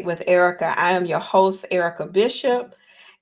with Errica. I am your host, Errica Bishop,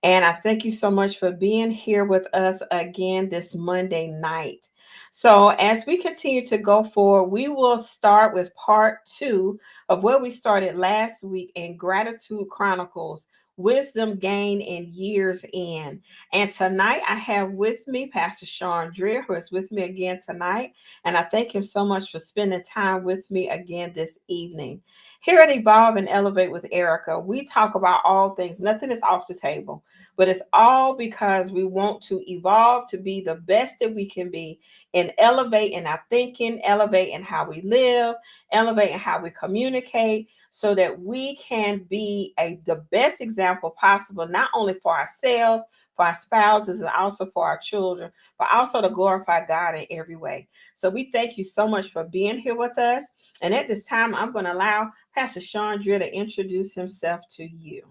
and I thank you so much for being here with us again this Monday night. So, as we continue to go forward, we will start with part two of where we started last week in Gratitude Chronicles. Wisdom gained in years in. And tonight I have with me Pastor Sean Dreer, who is with me again tonight. And I thank him so much for spending time with me again this evening. Here at Evolve and Elevate with Erica, we talk about all things. Nothing is off the table, but it's all because we want to evolve to be the best that we can be and elevate in our thinking, elevate in how we live, elevate in how we communicate, so that we can be the best example possible, not only for ourselves, for our spouses, and also for our children, but also to glorify God in every way. So we thank you so much for being here with us. And at this time, I'm going to allow Pastor Sean Dreer to introduce himself to you.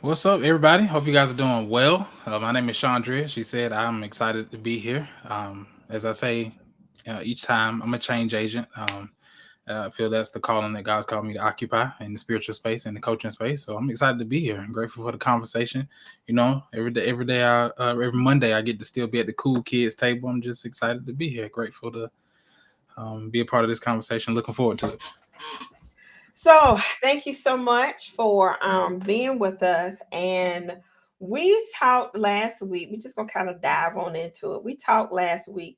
What's up, everybody? Hope you guys are doing well. My name is Sean Dreer. She said I'm excited to be here. As I say, each time I'm a change agent. I feel that's the calling that God's called me to occupy in the spiritual space and the coaching space. So I'm excited to be here. I'm grateful for the conversation. You know, every Monday, I get to still be at the cool kids table. I'm just excited to be here. Grateful to be a part of this conversation. Looking forward to it. So, thank you so much for being with us. And we talked last week, we're just going to kind of dive on into it. We talked last week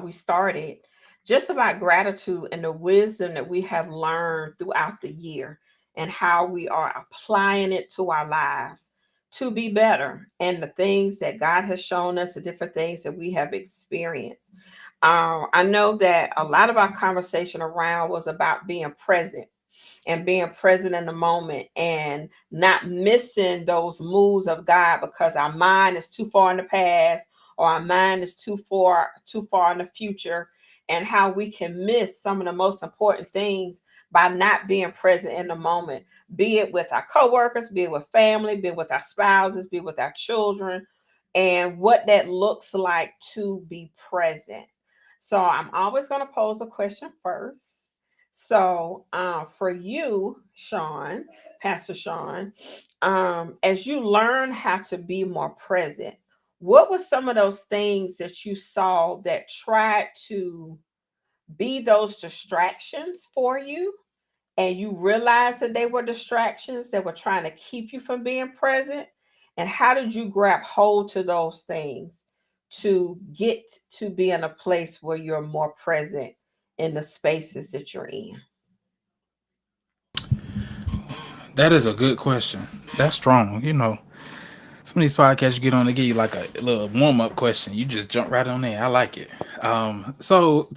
we started just about gratitude and the wisdom that we have learned throughout the year and how we are applying it to our lives to be better and the things that God has shown us, the different things that we have experienced. I know that a lot of our conversation around was about being present and being present in the moment and not missing those moves of God because our mind is too far in the past or our mind is too far in the future, and how we can miss some of the most important things by not being present in the moment, be it with our coworkers, be it with family, be it with our spouses, be it with our children, and what that looks like to be present. So I'm always going to pose a question first. So, for you, Sean, Pastor Sean, as you learn how to be more present, what were some of those things that you saw that tried to be those distractions for you? And you realized that they were distractions that were trying to keep you from being present? And how did you grab hold to those things to get to be in a place where you're more present in the spaces that you're in? That is a good question. That's strong. You know, some of these podcasts you get on, they give you like a little warm up question. You just jump right on there. I like it. So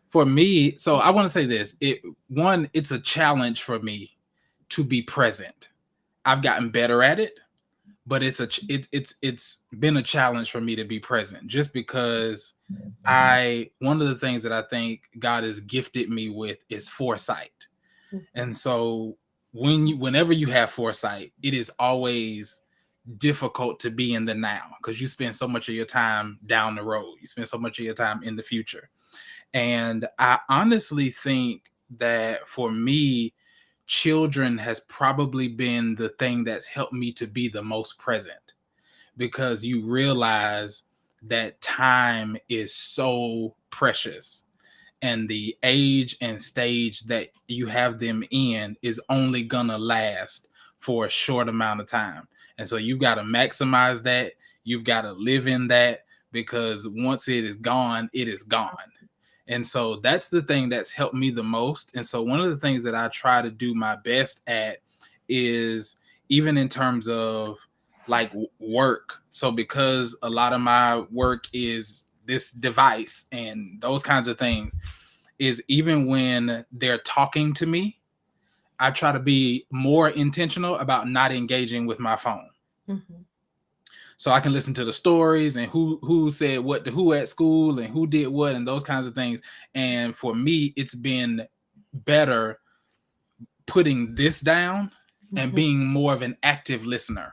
for me, so I want to say this. It's a challenge for me to be present. I've gotten better at it, but it's been a challenge for me to be present just because I one of the things that I think God has gifted me with is foresight. And so whenever you have foresight, it is always difficult to be in the now because you spend so much of your time down the road. You spend so much of your time in the future. And I honestly think that for me, children has probably been the thing that's helped me to be the most present because you realize that time is so precious and the age and stage that you have them in is only gonna last for a short amount of time. And so you've got to maximize that. You've got to live in that because once it is gone, it is gone. And so that's the thing that's helped me the most. And so one of the things that I try to do my best at is even in terms of like work. So because a lot of my work is this device and those kinds of things, is even when they're talking to me, I try to be more intentional about not engaging with my phone. Mhm. So I can listen to the stories and who said what to who at school and who did what and those kinds of things. And for me, it's been better putting this down and Mhm. being more of an active listener.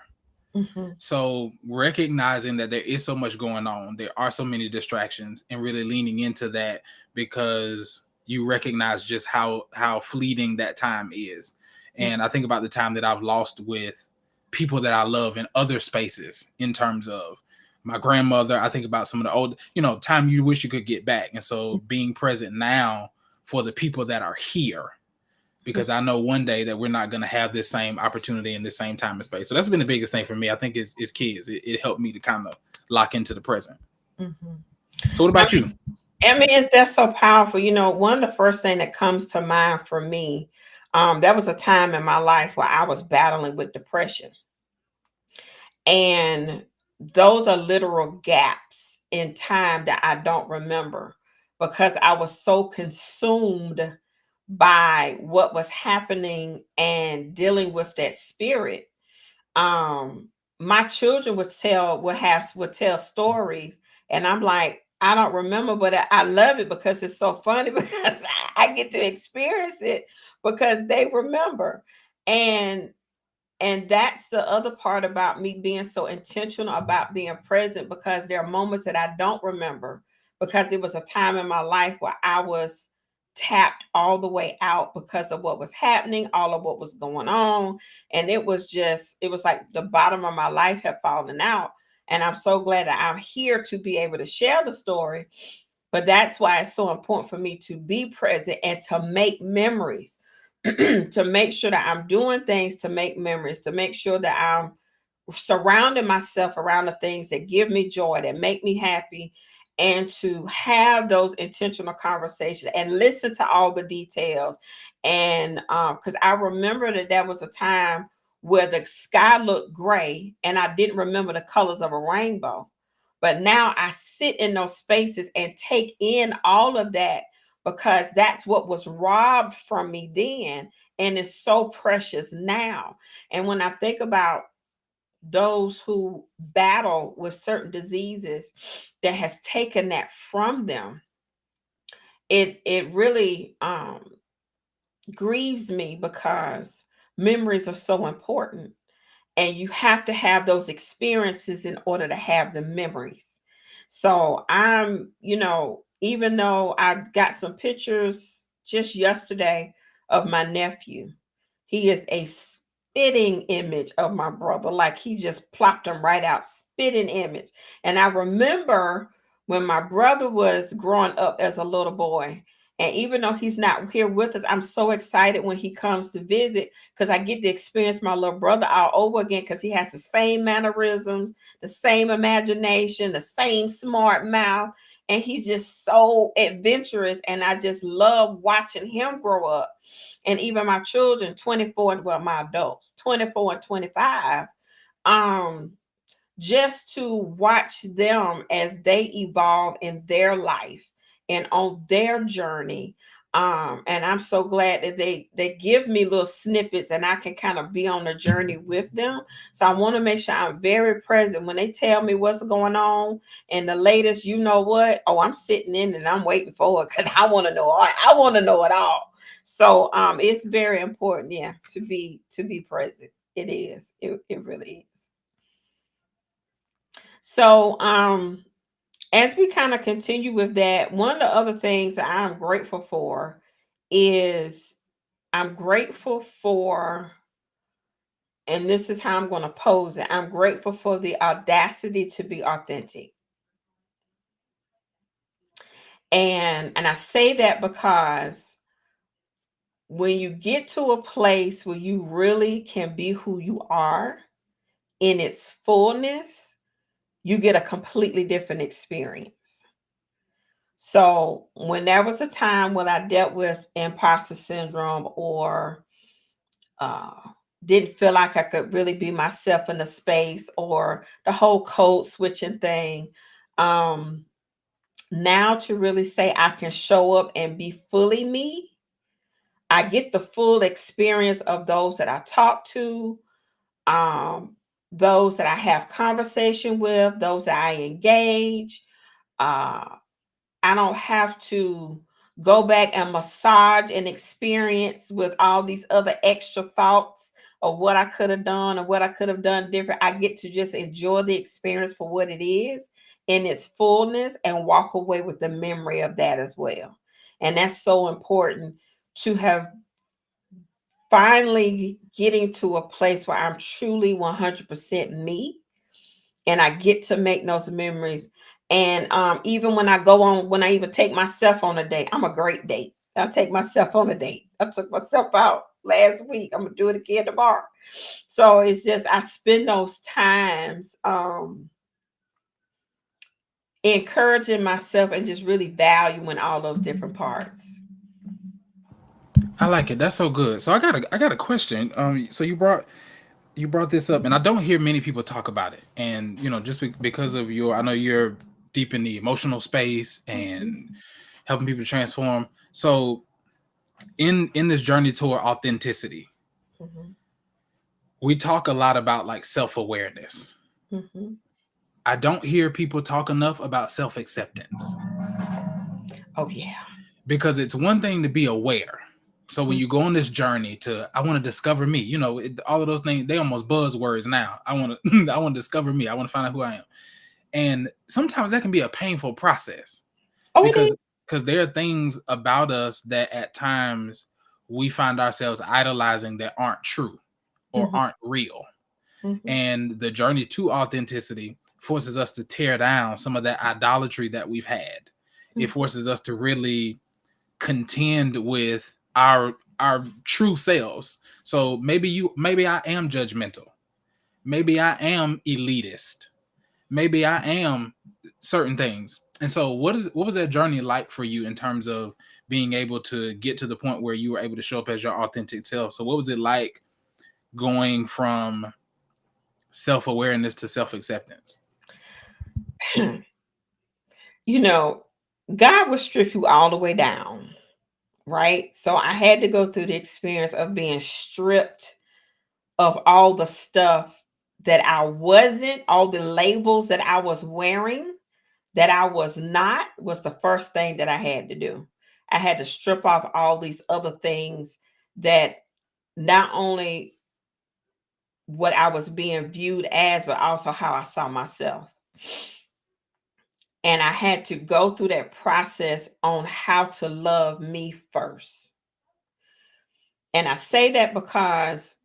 Mhm. So recognizing that there is so much going on, there are so many distractions, and really leaning into that because you recognize just how fleeting that time is. And I think about the time that I've lost with people that I love in other spaces, in terms of my grandmother. I think about some of the old, time you wish you could get back. And so being present now for the people that are here, because I know one day that we're not going to have this same opportunity in the same time and space. So that's been the biggest thing for me. I think is kids. It helped me to kind of lock into the present. Mhm. So what I about you? it's that's so powerful. One of the first thing that comes to mind for me, that was a time in my life where I was battling with depression. And those are literal gaps in time that I don't remember because I was so consumed by what was happening and dealing with that spirit. um my children would tell stories, and I'm like, I don't remember, but I love it because it's so funny because I get to experience it because they remember. And and that's the other part about me being so intentional about being present, because there are moments that I don't remember because it was a time in my life where I was tapped all the way out because of what was happening, all of what was going on. And it was like the bottom of my life had fallen out. And I'm so glad that I'm here to be able to share the story. But that's why it's so important for me to be present and to make memories, to make sure that I'm doing things to make memories, to make sure that I'm surrounding myself around the things that give me joy, that make me happy, and to have those intentional conversations and listen to all the details. And because I remember that there was a time where the sky looked gray and I didn't remember the colors of a rainbow. But now I sit in those spaces and take in all of that because that's what was robbed from me then and is so precious now. And when I think about those who battle with certain diseases that has taken that from them, it really grieves me because memories are so important, and you have to have those experiences in order to have the memories. So even though I got some pictures just yesterday of my nephew, he is a spitting image of my brother. Like he just plopped him right out, spitting image. And I remember when my brother was growing up as a little boy. And even though he's not here with us, I'm so excited when he comes to visit because I get to experience my little brother all over again because he has the same mannerisms, the same imagination, the same smart mouth. And he's just so adventurous. And I just love watching him grow up. And even my children, 24, well, my adults, 24 and 25, um, just to watch them as they evolve in their life and on their journey. And I'm so glad that they give me little snippets and I can kind of be on the journey with them. So I want to make sure I'm very present when they tell me what's going on and the latest, you know what? Oh, I'm sitting in and I'm waiting for it because I want to know I want to know it all. So it's very important, yeah, to be present. It is. It really is. So, as we kind of continue with that, one of the other things that I'm grateful for is I'm grateful for, and this is how I'm going to pose it, I'm grateful for the audacity to be authentic. And I say that because when you get to a place where you really can be who you are in its fullness, you get a completely different experience. So when there was a time when I dealt with imposter syndrome or uh, didn't feel like I could really be myself in the space or the whole code switching thing, um, now to really say I can show up and be fully me, I get the full experience of those that I talk to, um, those that I have conversation with, those that I engage. Uh, I don't have to go back and massage and experience with all these other extra thoughts of what I could have done or what I could have done different. I get to just enjoy the experience for what it is in its fullness and walk away with the memory of that as well. And that's so important to have finally getting to a place where I'm truly 100% me and I get to make those memories. And even when I go on, when I even take myself on a date, I'm a great date. I take myself on a date. I took myself out last week. I'm gonna do it again tomorrow. So it's just I spend those times encouraging myself and just really valuing all those different parts. I like it. That's so good. So I got a question. So you brought this up, and I don't hear many people talk about it. And just because of your, I know you're deep in the emotional space and Mhm, helping people transform. So in this journey toward authenticity, mhm, we talk a lot about like self awareness. mhm. I don't hear people talk enough about self acceptance Oh yeah. because it's one thing to be aware. So when Mm, you go on this journey to, I want to discover me, all of those things, they almost buzzwords now. I want to, I want to discover me. I want to find out who I am. And sometimes that can be a painful process oh, it is. because there are things about us that at times we find ourselves idolizing that aren't true or Mhm, aren't real. mhm, And the journey to authenticity forces us to tear down some of that idolatry that we've had. It mhm, forces us to really contend with our true selves. So maybe I am judgmental. Maybe I am elitist. Maybe I am certain things. And so what was that journey like for you in terms of being able to get to the point where you were able to show up as your authentic self? So what was it like going from self-awareness to self-acceptance? you know, God will strip you all the way down, right? So I had to go through the experience of being stripped of all the stuff that I wasn't, all the labels that I was wearing, that I was not, was the first thing that I had to do. I had to strip off all these other things that not only what I was being viewed as, but also how I saw myself. And I had to go through that process on how to love me first. And I say that because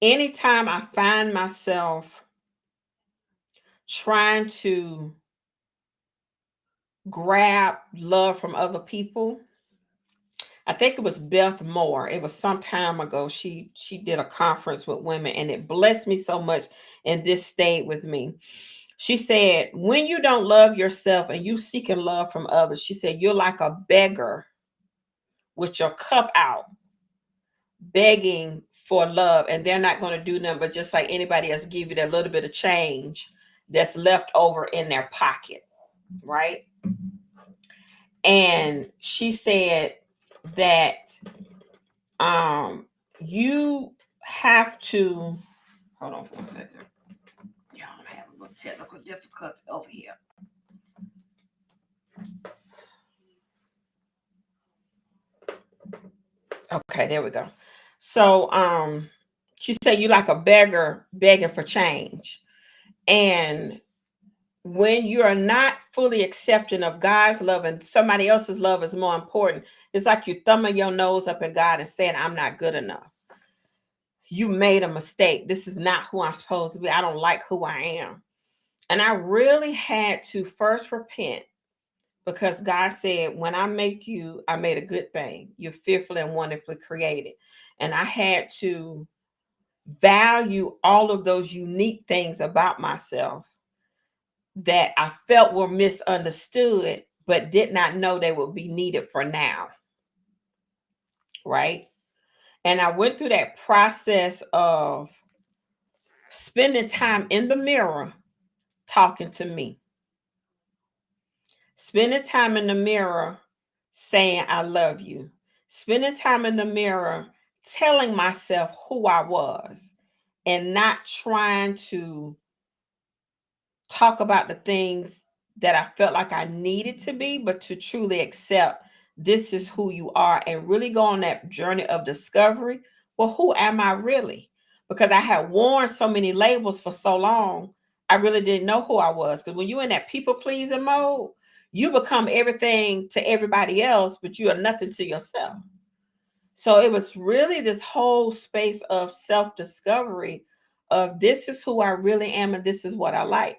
anytime I find myself trying to grab love from other people, I think it was Beth Moore. It was some time ago. She did a conference with women and it blessed me so much and this stayed with me. She said, when you don't love yourself and you seeking love from others, she said, you're like a beggar with your cup out, begging for love. And they're not going to do nothing but just like anybody else give you that little bit of change that's left over in their pocket. Right. And she said that um you have to hold on for a second. Yeah, I'm having a little technical difficulty over here. Okay, there we go. So she said you like a beggar begging for change. And when you are not fully accepting of God's love and somebody else's love is more important, it's like you thumbing your nose up at God and saying, I'm not good enough. You made a mistake. This is not who I'm supposed to be. I don't like who I am. And I really had to first repent because God said, when I make you, I made a good thing. You're fearfully and wonderfully created. And I had to value all of those unique things about myself that I felt were misunderstood, but did not know they would be needed for now. Right. And I went through that process of spending time in the mirror talking to me, spending time in the mirror saying, I love you, spending time in the mirror telling myself who I was and not trying to talk about the things that I felt like I needed to be, but to truly accept this is who you are and really go on that journey of discovery. Well, who am I really? Because I had worn so many labels for so long, I really didn't know who I was. Because when you're in that people pleasing mode, You become everything to everybody else, but you are nothing to yourself. So it was really this whole space of self discovery of this is who I really am and this is what I like.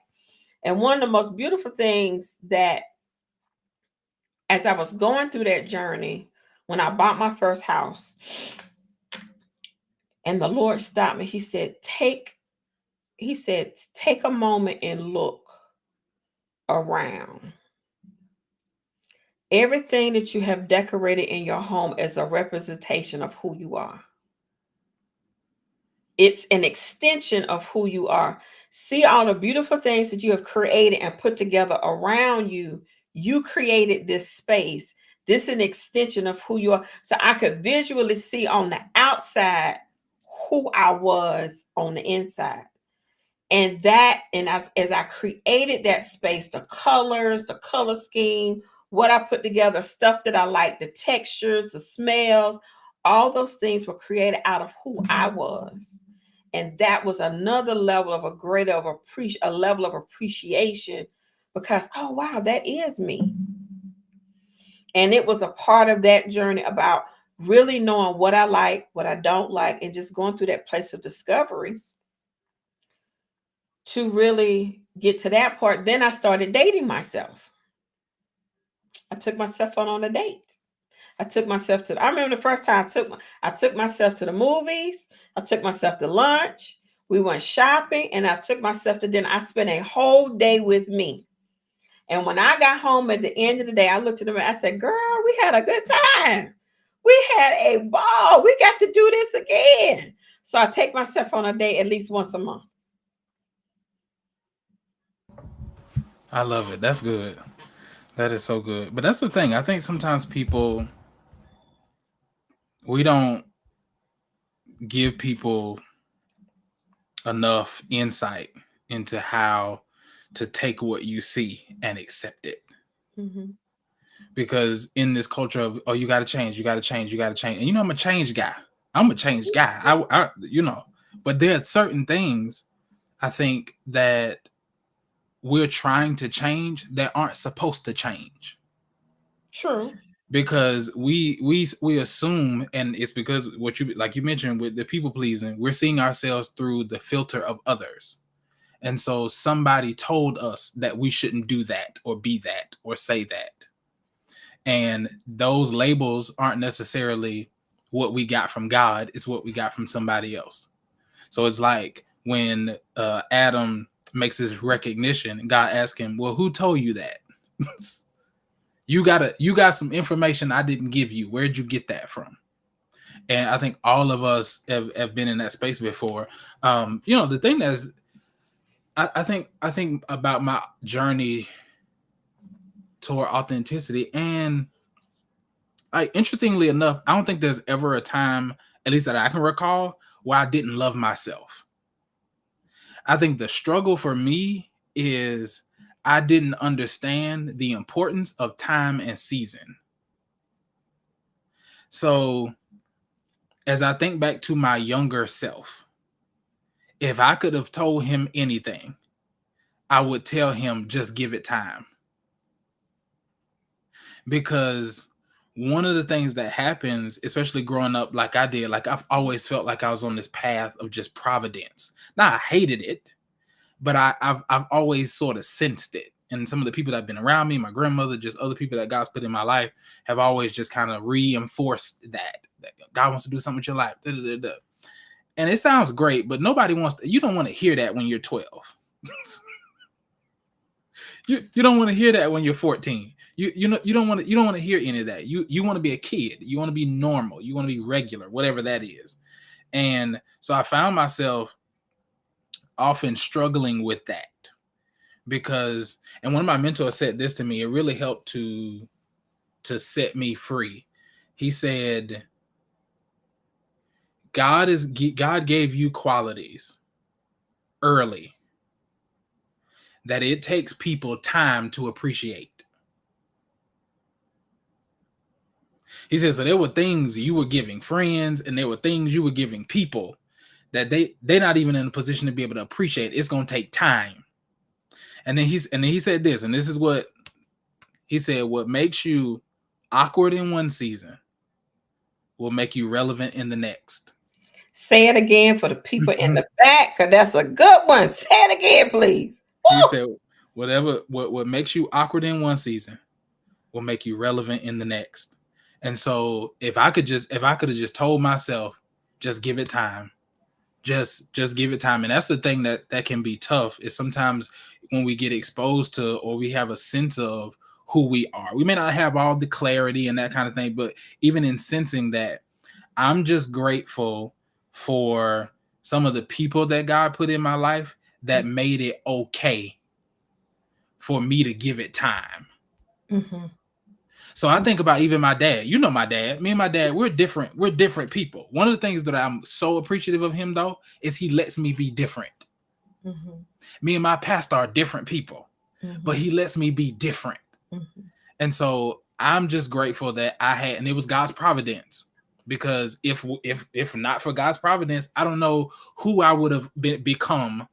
And one of the most beautiful things that, as I was going through that journey, when I bought my first house, and the Lord stopped me, take a moment and look around. Everything that you have decorated in your home is a representation of who you are. It's an extension of who you are. See all the beautiful things that you have created and put together around you. You created this space. This is an extension of who you are. So I could visually see on the outside who I was on the inside. And as I created that space, the colors, the color scheme, what I put together, stuff that I like, the textures, the smells, all those things were created out of who I was. And that was another level of a level of appreciation, because oh wow, that is me. And it was a part of that journey about really knowing what I like, what I don't like, and just going through that place of discovery to really get to that part. Then I started dating myself. I took myself on a date. I remember the first time I took myself to the movies. I took myself to lunch. We went shopping and I took myself to dinner. I spent a whole day with me. And when I got home at the end of the day, I looked at them and I said, girl, we had a good time. We had a ball. We got to do this again. So I take myself on a date at least once a month. I love it. That's good. That is so good. But that's the thing. I think sometimes people, we don't give people enough insight into how to take what you see and accept it. Mm-hmm. Because in this culture of, oh, you got to change, you got to change, you got to change. And you know, I'm a change guy. I'm a change guy. But there are certain things I think that we're trying to change that aren't supposed to change. True. Because we assume, and it's because what you, like you mentioned with the people pleasing, we're seeing ourselves through the filter of others. And so somebody told us that we shouldn't do that or be that or say that. And those labels aren't necessarily what we got from God, it's what we got from somebody else. So it's like when Adam makes his recognition, God asks him, well, who told you that? you got some information I didn't give you. Where'd you get that from? And I think all of us have been in that space before. The thing that's I think about my journey toward authenticity, and like, interestingly enough, I don't think there's ever a time, at least that I can recall, where I didn't love myself. I think the struggle for me is I didn't understand the importance of time and season. So as I think back to my younger self, if I could have told him anything, I would tell him just give it time. Because one of the things that happens, especially growing up like I did, like I've always felt like I was on this path of just providence. Now I hated it, but I've always sort of sensed it. And some of the people that have been around me, my grandmother, just other people that God's put in my life, have always just kind of reinforced that God wants to do something with your life. Da, da, da, da. And it sounds great, but nobody wants to, you don't want to hear that when you're 12. You don't want to hear that when you're 14. You don't want to hear any of that. You want to be a kid. You want to be normal. You want to be regular, whatever that is. And so I found myself often struggling with that because, and one of my mentors said this to me, it really helped to set me free. He said, God gave you qualities early that it takes people time to appreciate. He says, so there were things you were giving friends and there were things you were giving people that they're not even in a position to be able to appreciate. It's going to take time. And then he said this, and this is what He said, "What makes you awkward in one season will make you relevant in the next." Say it again for the people in the back, because that's a good one. Say it again, please. He Woo! said, what makes you awkward in one season will make you relevant in the next. And so if I could have just told myself, just give it time. Just give it time. And that's the thing that can be tough, is sometimes when we get exposed to, or we have a sense of who we are. We may not have all the clarity and that kind of thing, but even in sensing that, I'm just grateful for some of the people that God put in my life that made it okay for me to give it time. Mm-hmm. So I think about even my dad. You know my dad. Me and my dad, we're different. We're different people. One of the things that I'm so appreciative of him though is he lets me be different. Mm-hmm. Me and my pastor are different people, but Mm-hmm. he lets me be different. Mm-hmm. And so I'm just grateful that I had, and it was God's providence. Because if not for God's providence, I don't know who I would have become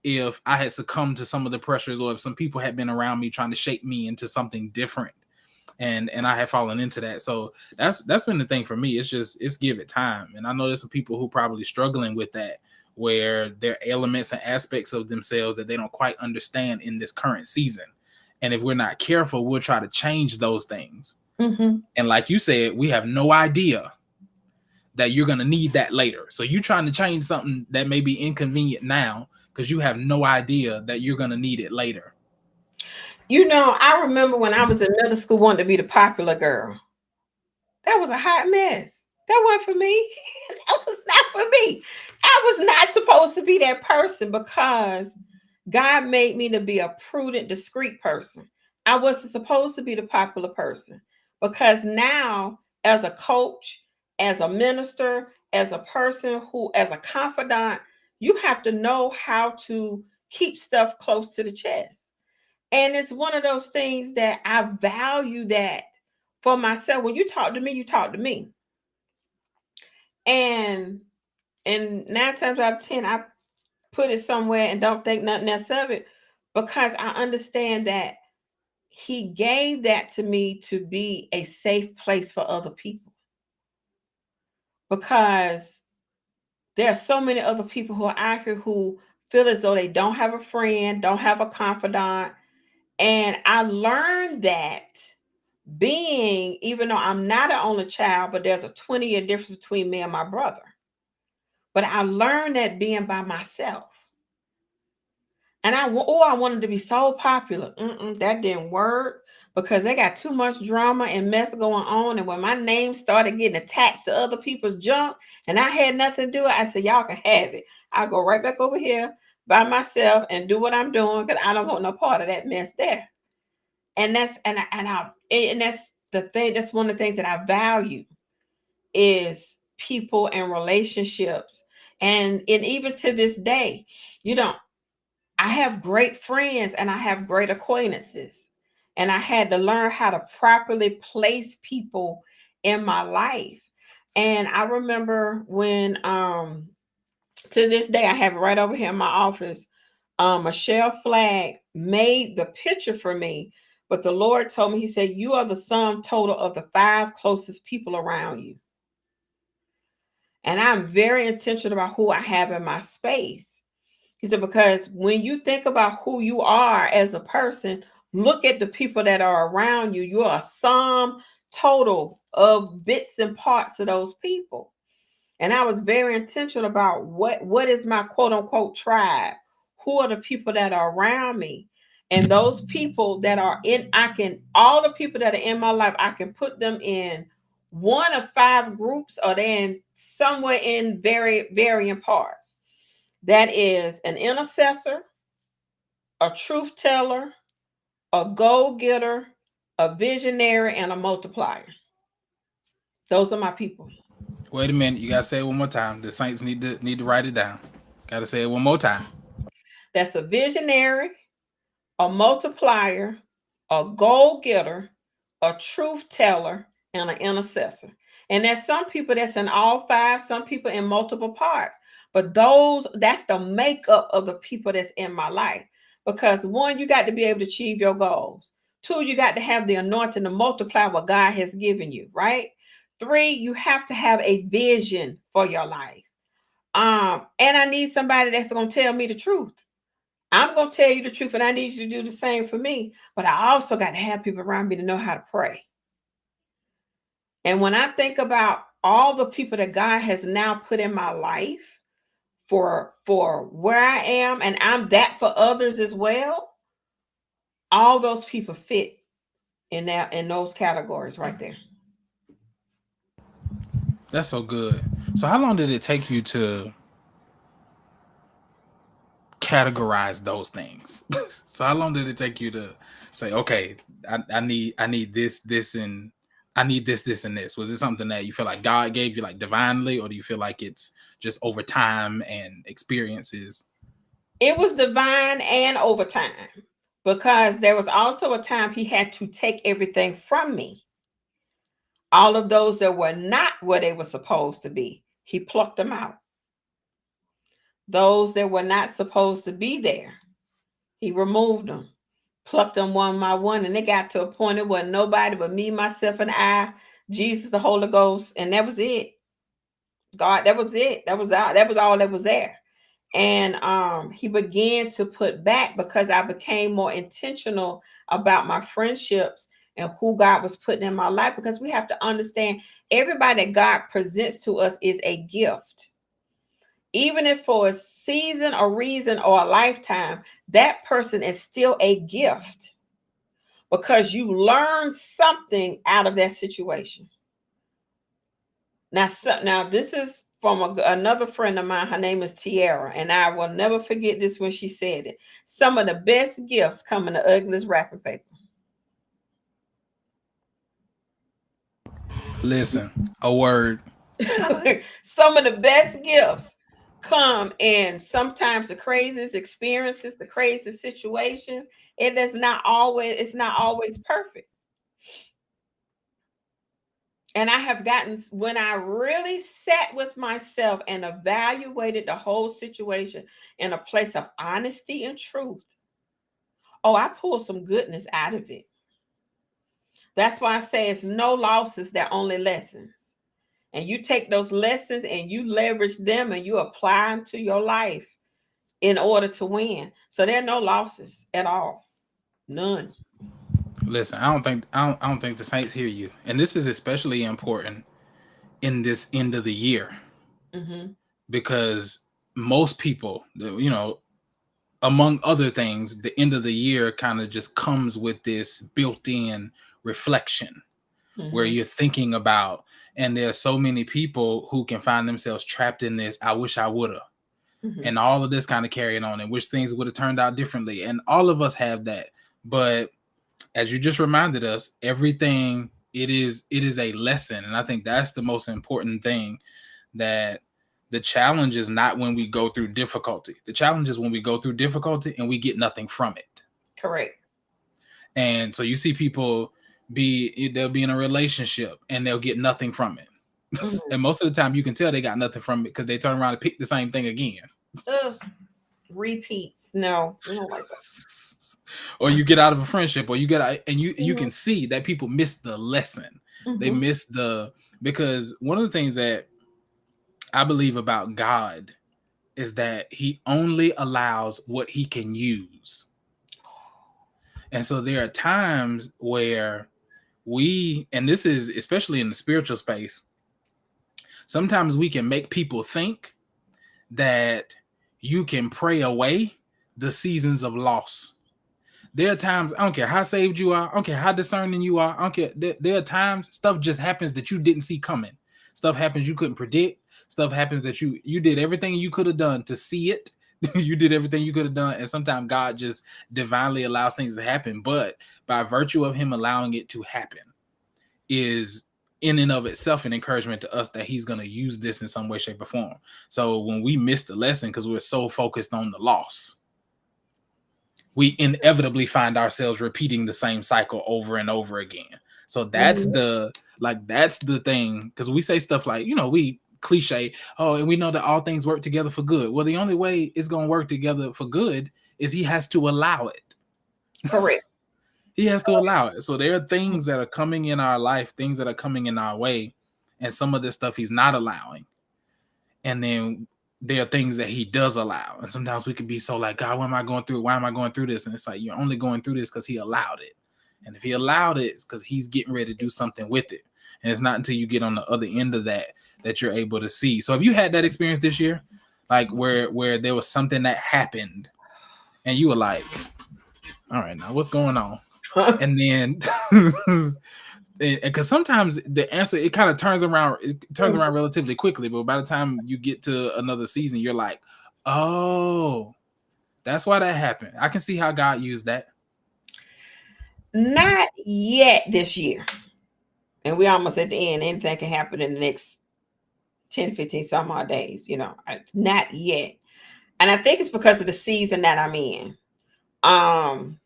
if I had succumbed to some of the pressures, or if some people had been around me trying to shape me into something different, and I had fallen into that. So that's been the thing for me. It's give it time. And I know there's some people who probably struggling with that, where there are elements and aspects of themselves that they don't quite understand in this current season. And if we're not careful, we'll try to change those things. Mm-hmm. And like you said, we have no idea that you're going to need that later. So you're trying to change something that may be inconvenient now because you have no idea that you're going to need it later. You know, I remember when I was in middle school wanting to be the popular girl. That was a hot mess. That wasn't for me. That was not for me. I was not supposed to be that person, because God made me to be a prudent, discreet person. I wasn't supposed to be the popular person, because now, as a coach, as a minister, as a person who, as a confidant, you have to know how to keep stuff close to the chest. And it's one of those things that I value that for myself. When you talk to me, you talk to me. And and 9 times out of 10, I put it somewhere and don't think nothing else of it, because I understand that he gave that to me to be a safe place for other people. Because there are so many other people who are out here who feel as though they don't have a friend, don't have a confidant. And I learned that, being, even though I'm not an only child, but there's a 20-year difference between me and my brother. But I learned that being by myself. And I wanted to be so popular. That didn't work, because they got too much drama and mess going on. And when my name started getting attached to other people's junk and I had nothing to do, I said, y'all can have it. I'll go right back over here by myself and do what I'm doing, because I don't want no part of that mess there. And that's the thing. That's one of the things that I value, is people and relationships. And even to this day, you know, I have great friends and I have great acquaintances. And I had to learn how to properly place people in my life. And I remember when, to this day, I have it right over here in my office. Michelle Flagg made the picture for me, but the Lord told me, He said, you are the sum total of the 5 closest people around you. And I'm very intentional about who I have in my space. He said, because when you think about who you are as a person, look at the people that are around you. You're a sum total of bits and parts of those people. And I was very intentional about what is my quote unquote tribe? Who are the people that are around me? And those people that are in, all the people that are in my life, I can put them in one of 5 groups, or then somewhere in very varying parts. That is an intercessor, a truth teller, a goal getter, a visionary, and a multiplier. Those are my people. Wait a minute, you gotta say it one more time. The saints need to write it down. Gotta say it one more time. That's a visionary, a multiplier, a goal getter, a truth teller, and an intercessor. And there's some people that's in all 5, some people in multiple parts. But that's the makeup of the people that's in my life. Because one, you got to be able to achieve your goals. Two, you got to have the anointing to multiply what God has given you, right? Three, you have to have a vision for your life. And I need somebody that's gonna tell me the truth. I'm gonna tell you the truth, and I need you to do the same for me. But I also got to have people around me to know how to pray. And when I think about all the people that God has now put in my life for where I am, and I'm that for others as well, all those people fit in those categories right there. That's so good. So how long did it take you to categorize those things? So how long did it take you to say, okay, I need this, and I need this, and this? Was it something that you feel like God gave you like divinely, or do you feel like it's just over time and experiences? It was divine and over time, because there was also a time He had to take everything from me. All of those that were not where they were supposed to be, He plucked them out. Those that were not supposed to be there, He removed them, plucked them one by one, and they got to a point it wasn't nobody but me, myself, and I, Jesus, the Holy Ghost, and that was it. God, that was it. That was all. That was all that was there. And He began to put back, because I became more intentional about my friendships and who God was putting in my life. Because we have to understand, everybody that God presents to us is a gift. Even if for a season or reason or a lifetime, that person is still a gift, because you learn something out of that situation. Now this is from another friend of mine. Her name is Tiara, and I will never forget this when she said it. Some of the best gifts come in the ugliest wrapping paper. Listen, a word. Some of the best gifts come in sometimes the craziest experiences, the craziest situations. It's not always perfect. And I have gotten, when I really sat with myself and evaluated the whole situation in a place of honesty and truth, oh, I pulled some goodness out of it. That's why I say it's no losses, they're only lessons. And you take those lessons and you leverage them and you apply them to your life in order to win. So there are no losses at all. None. Listen, I don't think the Saints hear you, and this is especially important in this end of the year, Mm-hmm. because most people, among other things, the end of the year kind of just comes with this built-in reflection where Mm-hmm. you're thinking about, and there's so many people who can find themselves trapped in this I wish I woulda, Mm-hmm. and all of this kind of carrying on, and wish things would have turned out differently, and all of us have that. But as you just reminded us, everything, it is a lesson, and I think that's the most important thing, that the challenge is not when we go through difficulty. The challenge is when we go through difficulty and we get nothing from it. Correct. And so you see people they'll be in a relationship and they'll get nothing from it. Mm-hmm. And most of the time you can tell they got nothing from it because they turn around and pick the same thing again. Ugh, repeats. No, we don't like that. Or you get out of a friendship, or you get out, and you Mm-hmm. can see that people miss the lesson. They Mm-hmm. miss because one of the things that I believe about God is that He only allows what He can use. And so there are times where and this is especially in the spiritual space, sometimes we can make people think that you can pray away the seasons of loss. There are times, I don't care how saved you are, I don't care how discerning you are, I don't care. There are times stuff just happens that you didn't see coming. Stuff happens you couldn't predict. Stuff happens that you did everything you could have done to see it. You did everything you could have done, and sometimes God just divinely allows things to happen. But by virtue of Him allowing it to happen, is in and of itself an encouragement to us that He's going to use this in some way, shape, or form. So when we miss the lesson because we're so focused on the loss, we inevitably find ourselves repeating the same cycle over and over again. So Mm-hmm. that's the thing, because we say stuff like, we cliche, oh, and we know that all things work together for good. Well, the only way it's going to work together for good is He has to allow it. Correct. He has to allow it. So there are things that are coming in our life, things that are coming in our way, and some of this stuff he's not allowing. And then there are things that he does allow. And sometimes we could be so like, God, why am I going through it? Why am I going through this? And it's like, you're only going through this because he allowed it. And if he allowed it, it's because he's getting ready to do something with it. And it's not until you get on the other end of that that you're able to see. So have you had that experience this year? Like where there was something that happened and you were like, all right, now what's going on? And then because sometimes the answer it kind of turns around relatively quickly, but by the time you get to another season, you're like, oh, that's why that happened. I can see how God used that. Not yet this year. And we almost at the end. Anything can happen in the next 10, 15 some odd days, not yet. And I think it's because of the season that I'm in. Um,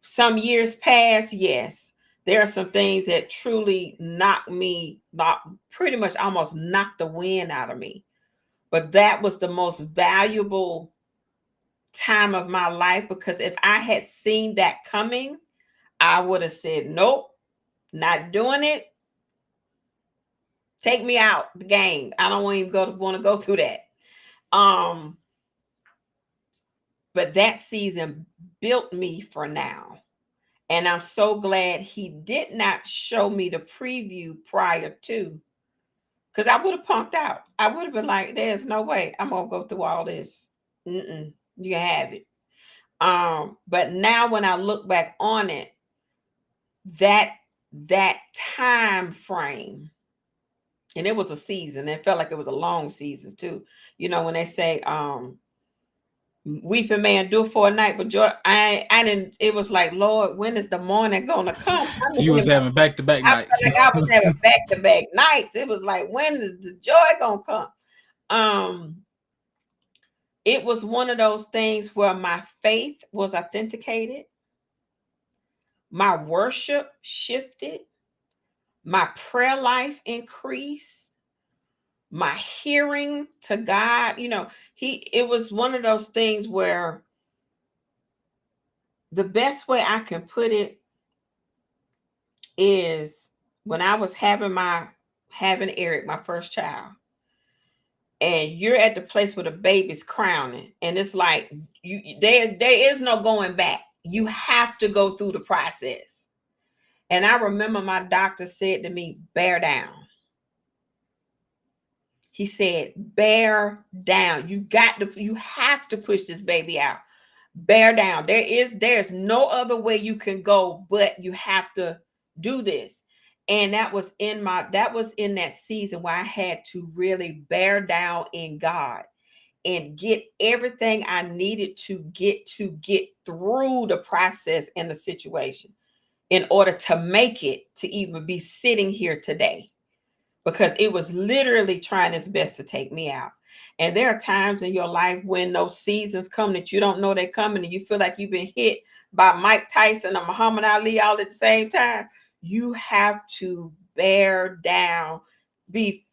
some years past, yes, there are some things that truly pretty much almost knocked the wind out of me. But that was the most valuable time of my life, because if I had seen that coming, I would have said, nope, not doing it. Take me out the game. I don't want to go through that. Um, but that season built me for now. And I'm so glad he did not show me the preview prior to, because I would have punked out. I would have been like, there's no way I'm going to go through all this. You can have it. But now when I look back on it, that time frame, and it was a season, it felt like it was a long season too. When they say, weeping may endure for a night, but joy, I didn't. It was like, Lord, when is the morning gonna come? So you was having back-to-back I felt nights. like I was having back-to-back nights. It was like, when is the joy gonna come? It was one of those things where my faith was authenticated, my worship shifted, my prayer life increased, my hearing to God. It was one of those things where the best way I can put it is when I was having Eric, my first child, and you're at the place where the baby's crowning, and it's like there is no going back. You have to go through the process. And I remember my doctor said to me, bear down. He said, bear down. You have to push this baby out. Bear down. There's no other way you can go, but you have to do this. And that was in that season where I had to really bear down in God and get everything I needed to get through the process and the situation in order to make it to even be sitting here today, because it was literally trying its best to take me out. And there are times in your life when those seasons come that you don't know they're coming, and you feel like you've been hit by Mike Tyson or Muhammad Ali all at the same time. You have to bear down, be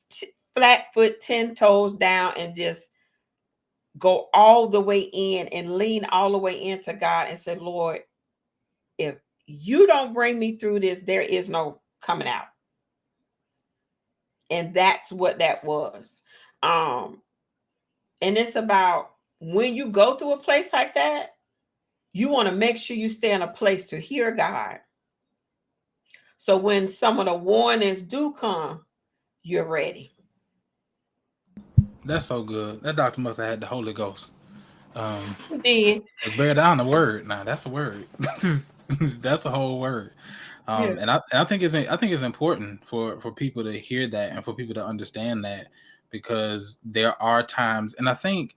flat foot, 10 toes down, and just go all the way in and lean all the way into God and say, Lord, if you don't bring me through this, there is no coming out. And that's what that was. And it's about, when you go through a place like that, you want to make sure you stay in a place to hear God. So when some of the warnings do come, you're ready. That's so good. That doctor must have had the Holy Ghost. Did. Bear down the word. Now that's a word. That's a whole word. Yeah. And I think it's important for people to hear that and for people to understand that, because there are times, and I think,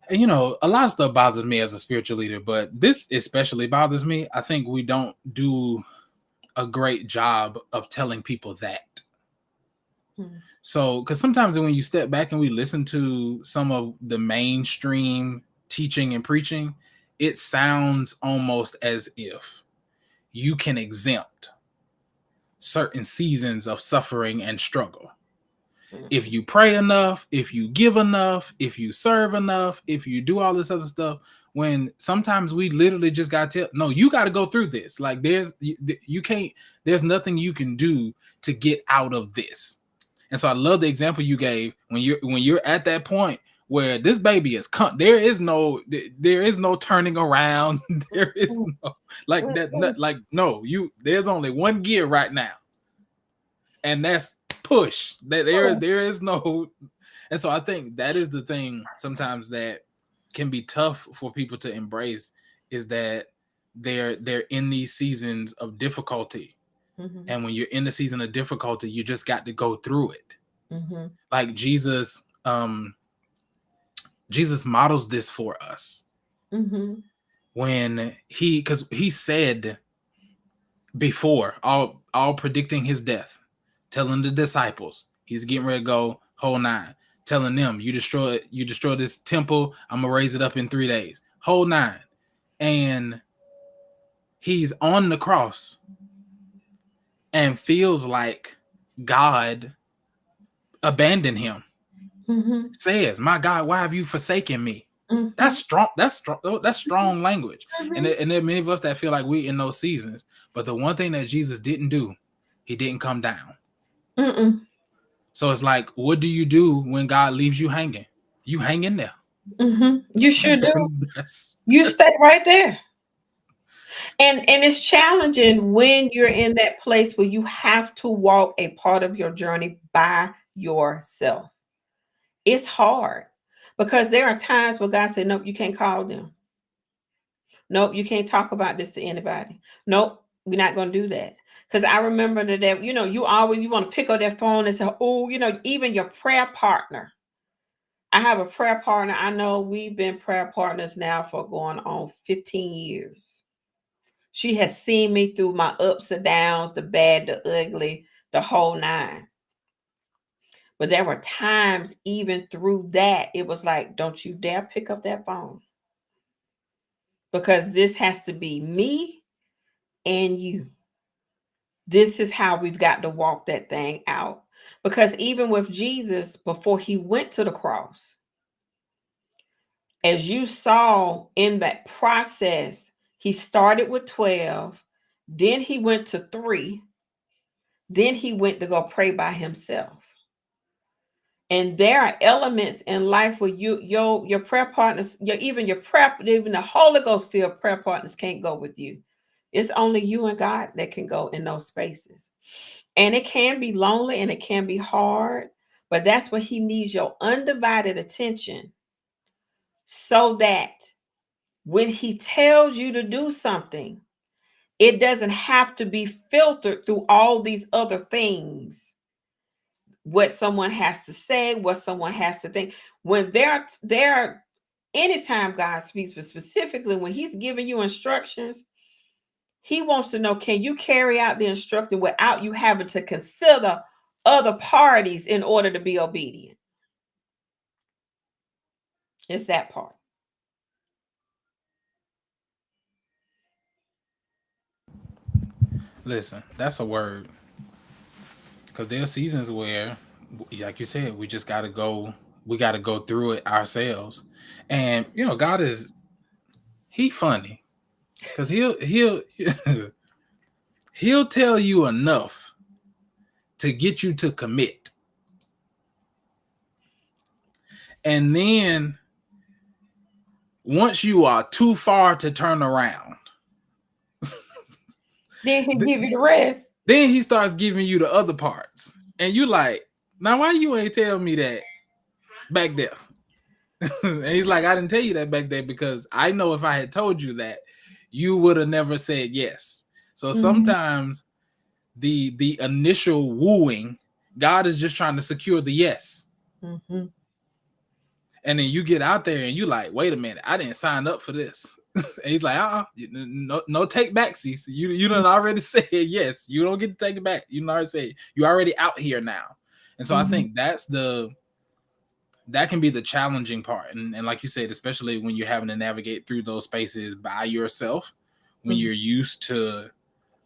a lot of stuff bothers me as a spiritual leader, but this especially bothers me. I think we don't do a great job of telling people that. So, because sometimes when you step back and we listen to some of the mainstream teaching and preaching, it sounds almost as if you can exempt certain seasons of suffering and struggle. If you pray enough, if you give enough, if you serve enough, if you do all this other stuff, when sometimes we literally just got to tell, no, you got to go through this. Like you can't, there's nothing you can do to get out of this. And so I love the example you gave when you're at that point where this baby is there is no turning around. There is no like that. Like no, there's only one gear right now, and that's push. That there is no, and so I think that is the thing sometimes that can be tough for people to embrace, is that they're in these seasons of difficulty, Mhm. and when you're in the season of difficulty, you just got to go through it. Mhm. Like Jesus models this for us Mhm. when because he said before, all predicting his death, telling the disciples he's getting ready to go whole nine, telling them you destroy this temple, I'm gonna raise it up in 3 days, whole nine. And he's on the cross and feels like God abandoned him. Mhm. Says, my God, why have you forsaken me? That's Mhm. strong. That's strong language. And Mhm. there are many of us that feel like we in those seasons. But the one thing that Jesus didn't do, he didn't come down. Mm-mm. So it's like, what do you do when God leaves you hanging? You hang in there. Mhm. You sure do. that's, You that's stay right there. And it's challenging when you're in that place where you have to walk a part of your journey by yourself. It's hard because there are times where God said, "Nope, you can't call them. Nope, you can't talk about this to anybody. Nope, we're not going to do that." Because I remember that you want to pick up that phone and say, "Oh, even your prayer partner." I have a prayer partner. I know we've been prayer partners now for going on 15 years. She has seen me through my ups and downs, the bad, the ugly, the whole nine. But there were times, even through that, it was like, don't you dare pick up that phone because this has to be me and you. This is how we've got to walk that thing out. Because even with Jesus, before he went to the cross, as you saw in that process, he started with 12, then he went to 3, then he went to go pray by himself. And there are elements in life where your prayer partners, even the Holy Ghost filled prayer partners can't go with you. It's only you and God that can go in those spaces. And it can be lonely and it can be hard, but that's where he needs your undivided attention so that when he tells you to do something, it doesn't have to be filtered through all these other things. What someone has to say, what someone has to think. When there anytime God speaks, but specifically when he's giving you instructions, he wants to know, can you carry out the instruction without you having to consider other parties in order to be obedient? It's that part. listen, that's a word. Because there are seasons where, like you said, we got to go through it ourselves. And God he funny, because he'll tell you enough to get you to commit, and then once you are too far to turn around, Then he'll give you the rest. then he starts giving you the other parts, and you like, now why you ain't tell me that back there? And he's like, I didn't tell you that back there because I know if I had told you that, you would have never said yes. So Mhm. sometimes the initial wooing, God is just trying to secure the yes. Mhm. And then you get out there and you like, wait a minute, I didn't sign up for this. And he's like, no take back, Cece. You done already said yes. You don't get to take it back. You done already said you already out here now. And so I Mhm. think that can be the challenging part. And like you said, especially when you're having to navigate through those spaces by yourself, when Mhm. you're used to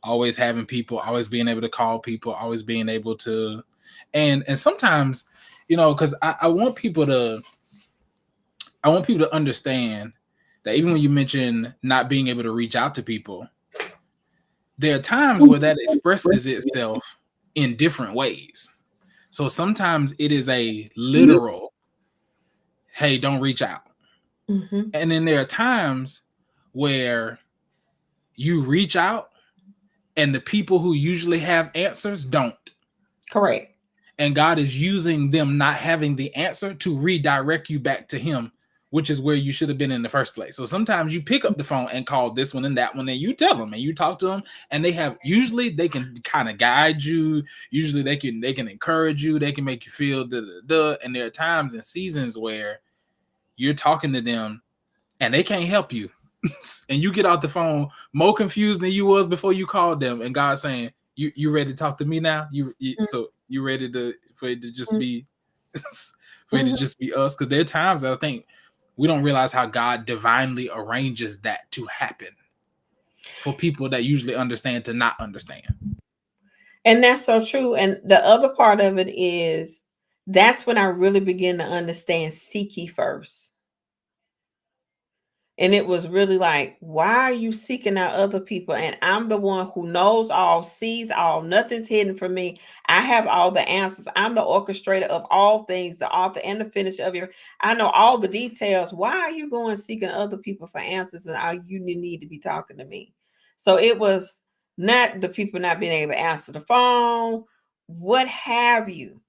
always having people, always being able to call people, always being able to, and sometimes because I want people to understand that even when you mention not being able to reach out to people, there are times where that expresses itself in different ways. So sometimes it is a literal, hey, don't reach out. Mm-hmm. And then there are times where you reach out and the people who usually have answers don't. Correct. And God is using them not having the answer to redirect you back to Him, which is where you should have been in the first place. So sometimes you pick up the phone and call this one and that one, and you tell them and you talk to them, and usually they can kind of guide you. Usually they can encourage you. They can make you feel the. And there are times and seasons where you're talking to them and they can't help you. And you get off the phone more confused than you was before you called them, and God saying, "You ready to talk to me now? So you ready to for it to just be for it to Mm-hmm. just be us?" Because there are times that I think we don't realize how God divinely arranges that to happen for people that usually understand to not understand. And that's so true. And the other part of it is that's when I really begin to understand seek ye first. And it was really like, why are you seeking out other people? And I'm the one who knows all, sees all, nothing's hidden from me. I have all the answers. I'm the orchestrator of all things, the author and the finisher of your. I know all the details. Why are you going seeking other people for answers and all you need to be talking to me? So it was not the people not being able to answer the phone, what have you.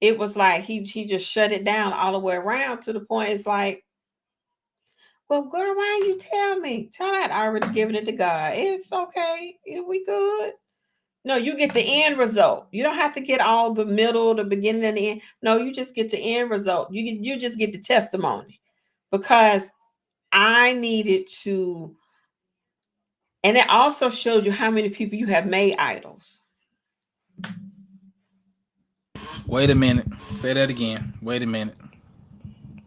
It was like he just shut it down all the way around to the point it's like, well, girl, why you tell me? Tell that I already given it to God. It's okay. We good. No, you get the end result. You don't have to get all the middle, the beginning, and the end. No, you just get the end result. You just get the testimony, because I needed to, and it also showed you how many people you have made idols Wait a minute. Say that again. Wait a minute.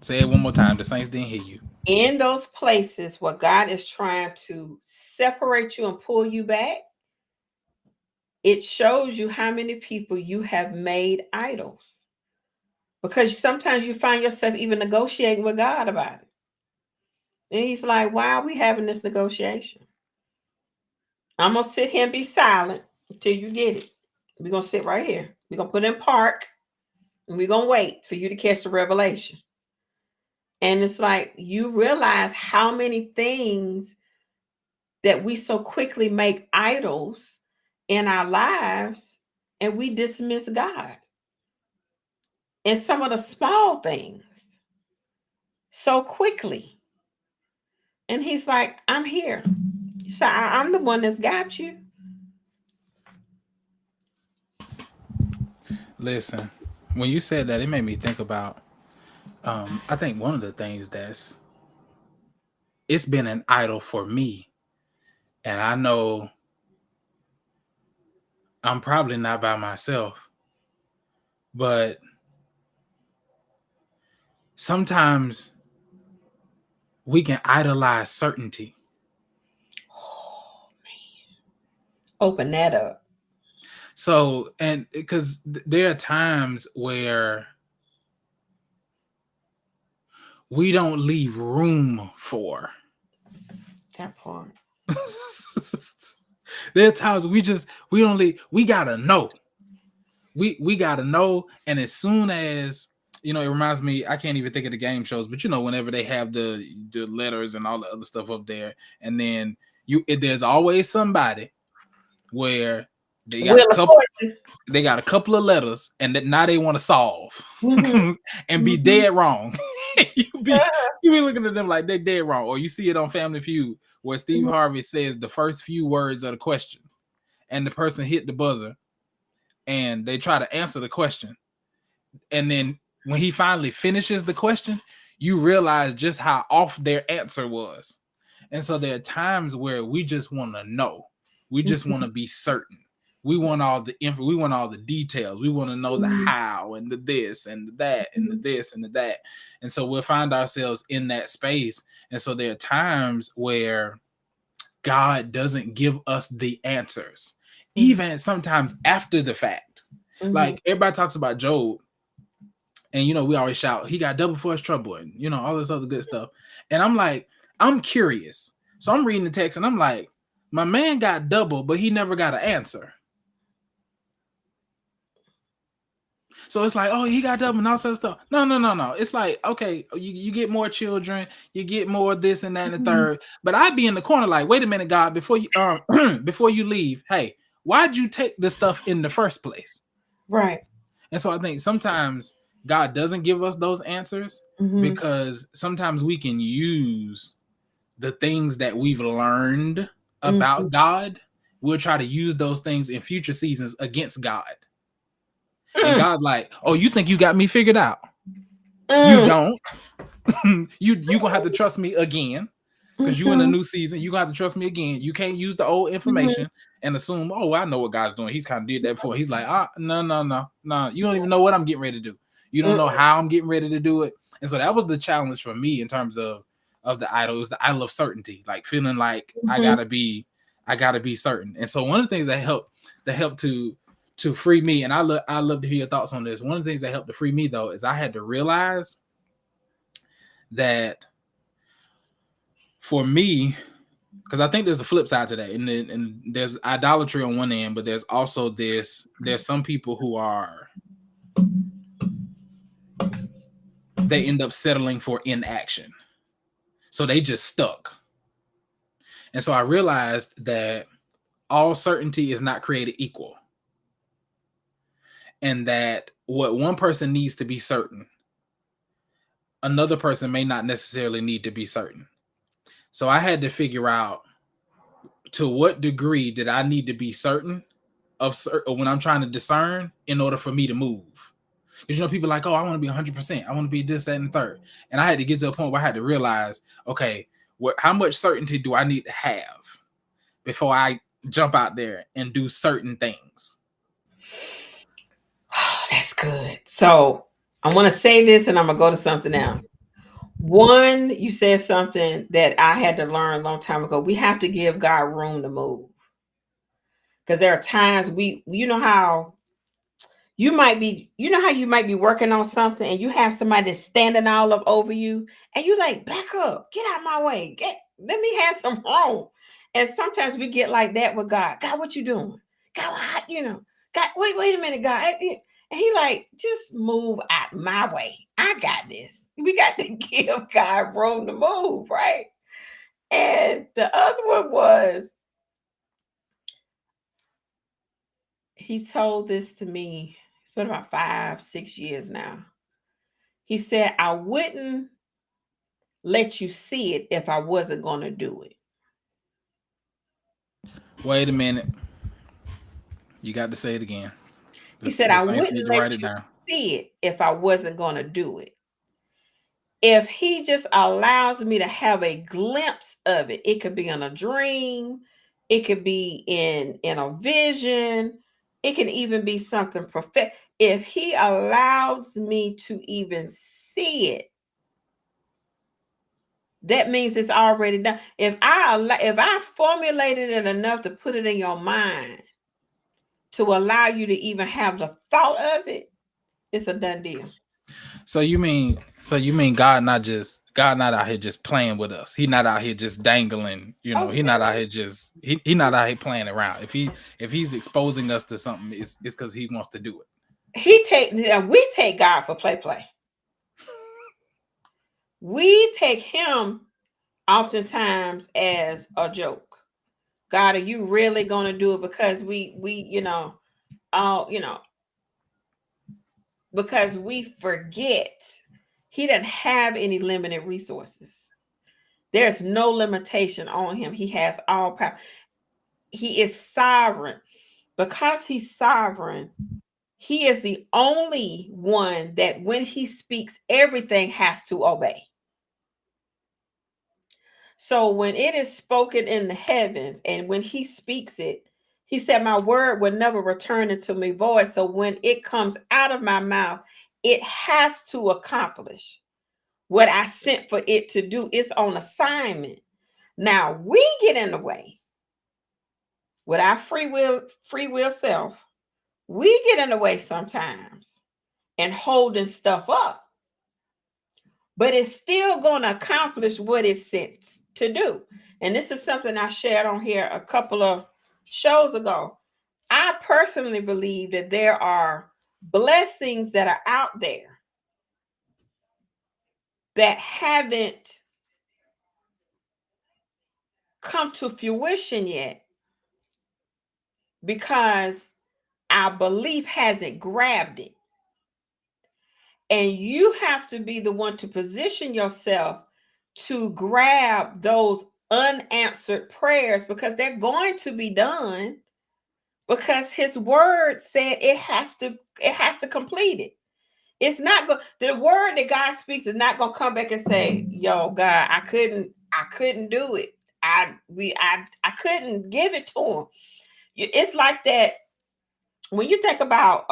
Say it one more time. The saints didn't hear you. in those places where God is trying to separate you and pull you back. It shows you how many people you have made idols, because sometimes you find yourself even negotiating with God about it. And he's like, why are we having this negotiation? I'm going to sit here and be silent until you get it. We're going to sit right here. We're going to put in park and we're going to wait for you to catch the revelation. And it's like you realize how many things that we so quickly make idols in our lives, and we dismiss God in some of the small things so quickly. And he's like, I'm here. So I'm the one that's got you. Listen, when you said that, it made me think about. I think one of the things it's been an idol for me, and I know I'm probably not by myself, but sometimes we can idolize certainty. Oh, open that up. So, and because there are times where we don't leave room for. That part. There are times we don't leave, we gotta know. We gotta know, and as soon as it reminds me, I can't even think of the game shows, but whenever they have the letters and all the other stuff up there, and then there's always somebody where they got a Wheel of couple Fortune. of letters, and that now they want to solve Mm-hmm. and be Mm-hmm. dead wrong. you be you be looking at them like they're dead wrong, or you see it on Family Feud where Steve Harvey says the first few words of the question, and the person hit the buzzer, and they try to answer the question, and then when he finally finishes the question, you realize just how off their answer was. And so there are times where we just want to know. We just want to be certain. We want all the info. We want all the details. We want to know the Mm-hmm. how and the this and the that and the this and the that. And so we'll find ourselves in that space. And so there are times where God doesn't give us the answers, even sometimes after the fact. Mm-hmm. Like everybody talks about Job, And we always shout, he got double for his trouble, and all this other good stuff. And I'm like, I'm curious. So I'm reading the text and I'm like, my man got double, but he never got an answer. So it's like, oh, he got double and all that stuff. No, no, no, no. It's like, okay, you get more children, you get more this and that and the Mhm. third. But I'd be in the corner like, wait a minute, God, before you before you leave, hey, why'd you take the stuff in the first place? Right. And so I think sometimes God doesn't give us those answers Hmm. because sometimes we can use the things that we've learned Hmm. about God. We'll try to use those things in future seasons against God. And Mm. God's like, oh, you think you got me figured out? You Mm. don't. you gonna have to trust me again. Because you in a Mhm. new season, you gonna have to trust me again. You can't use the old Mhm. information and assume, oh, I know what God's doing. He's kind of did that before. He's like, no, no, no, no. You don't even know what I'm getting ready to do. You don't know Mm. how I'm getting ready to do it. And so that was the challenge for me in terms of the idol. It was the idol of certainty, like feeling like Mhm. I gotta be certain. And so one of the things that helped to free me, and I love to hear your thoughts on this. One of the things that helped to free me though is I had to realize that for me, because I think there's a flip side to that, and there's idolatry on one end, but there's also there's some people who are they end up settling for inaction, so they just stuck. And so I realized that all certainty is not created equal, and that what one person needs to be certain, another person may not necessarily need to be certain. So I had to figure out to what degree did I need to be certain of when I'm trying to discern in order for me to move. Because people are like, oh, I want to be 100%. I want to be this, that, and the third. And I had to get to a point where I had to realize, okay, how much certainty do I need to have before I jump out there and do certain things? That's good. So I want to say this and I'm going to go to something else. One, you said something that I had to learn a long time ago. We have to give God room to move. Because there are times you know how you might be working on something and you have somebody that's standing all up over you and you like, back up, get out my way, let me have some room. And sometimes we get like that with God. God, what you doing? God, God, wait a minute, God. And he like, just move out my way. I got this. We got to give God room to move, right? And the other one was, he told this to me, it's been about 5, 6 years now. He said, I wouldn't let you see it if I wasn't going to do it. Wait a minute. You got to say it again. He said, The I saints need wouldn't to let write it you down. see it if I wasn't going to do it. If he just allows me to have a glimpse of it, it could be in a dream, it could be in a vision, it can even be something prophetic. If he allows me to even see it, that means it's already done. If I formulated it enough to put it in your mind to allow you to even have the thought of it, it's a done deal. So you mean God not out here just playing with us. He not out here just dangling, Oh he not out yeah. here just he not out here playing around. If he's exposing us to something, it's because he wants to do it. We take God for play. We take him oftentimes as a joke. God, are you really gonna do it? Because uh, you know, because we forget he doesn't have any limited resources. There's no limitation on him. He has all power. He is sovereign. Because he's sovereign, he is the only one that when he speaks, everything has to obey. So when it is spoken in the heavens and when he speaks it, he said, my word will never return into me void. So when it comes out of my mouth, it has to accomplish what I sent for it to do. It's on assignment. Now we get in the way with our free will self. We get in the way sometimes. and holding stuff up, but it's still going to accomplish what it's sent to do. And this is something I shared on here a couple of shows ago. I personally believe that there are blessings that are out there that haven't come to fruition yet because our belief hasn't grabbed it. And you have to be the one to position yourself to grab those unanswered prayers, because they're going to be done, because his word said it has to complete it. It's not going, the word that God speaks is not going to come back and say, yo, God, I couldn't do it. I couldn't give it to him. It's like that when you think about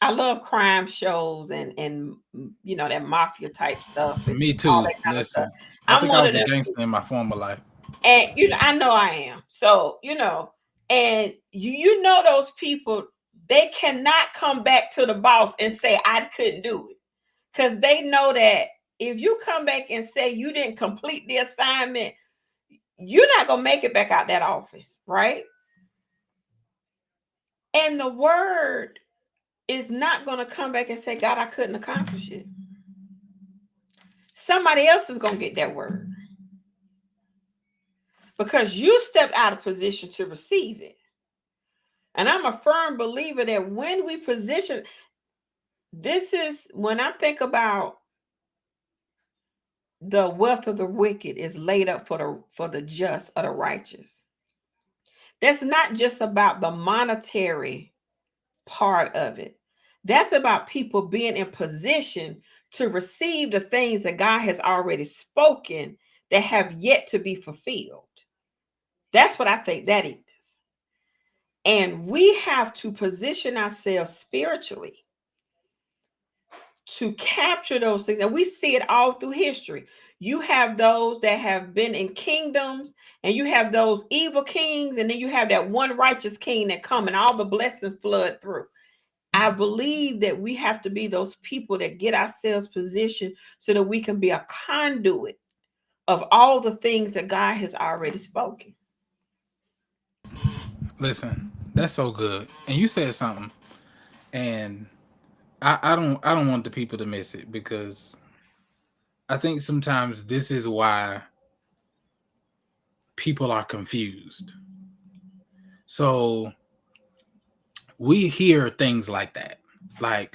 I love crime shows and that mafia type stuff and Me all too. that kind of stuff. Listen, I I'm think I one of was a them, gangster in my former life. and I know I am. So and you know those people, they cannot come back to the boss and say I couldn't do it, because they know that if you come back and say you didn't complete the assignment, you're not gonna make it back out that office, right? And the word is not gonna come back and say, God, I couldn't accomplish it. Somebody else is gonna get that word because you stepped out of position to receive it. And I'm a firm believer that when we position, this is when I think about the wealth of the wicked is laid up for the just or the righteous. That's not just about the monetary part of it. That's about people being in position to receive the things that God has already spoken that have yet to be fulfilled. That's what I think that is. And we have to position ourselves spiritually to capture those things. And we see it all through history. You have those that have been in kingdoms, and you have those evil kings, and then you have that one righteous king that come and all the blessings flood through. I believe that we have to be those people that get ourselves positioned so that we can be a conduit of all the things that God has already spoken. Listen, that's so good. And you said something, and I don't want the people to miss it, because I think sometimes this is why people are confused. So we hear things like that, like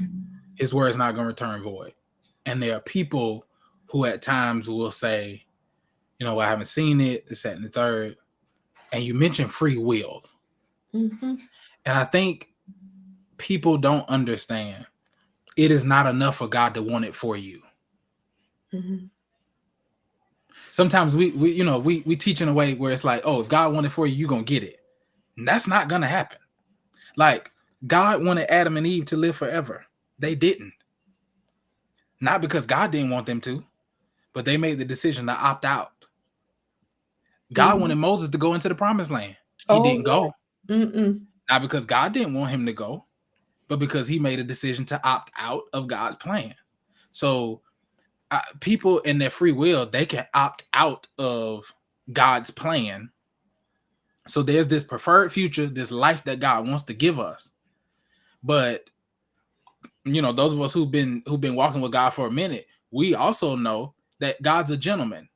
his word is not going to return void. And there are people who at times will say, I haven't seen it, this, that, and the third. And you mentioned free will. Mm-hmm. And I think people don't understand it is not enough for God to want it for you. Mm-hmm. Sometimes we teach in a way where it's like, oh, if God wanted it for you, you're going to get it. And that's not going to happen. Like, God wanted Adam and Eve to live forever. They didn't. Not because God didn't want them to, but they made the decision to opt out. God Mm-hmm. wanted Moses to go into the promised land. He Oh didn't yeah. go. Mm-mm. Not because God didn't want him to go, but because he made a decision to opt out of God's plan. So people in their free will, they can opt out of God's plan. So there's this preferred future, this life that God wants to give us. But those of us who've been walking with God for a minute, we also know that God's a gentleman.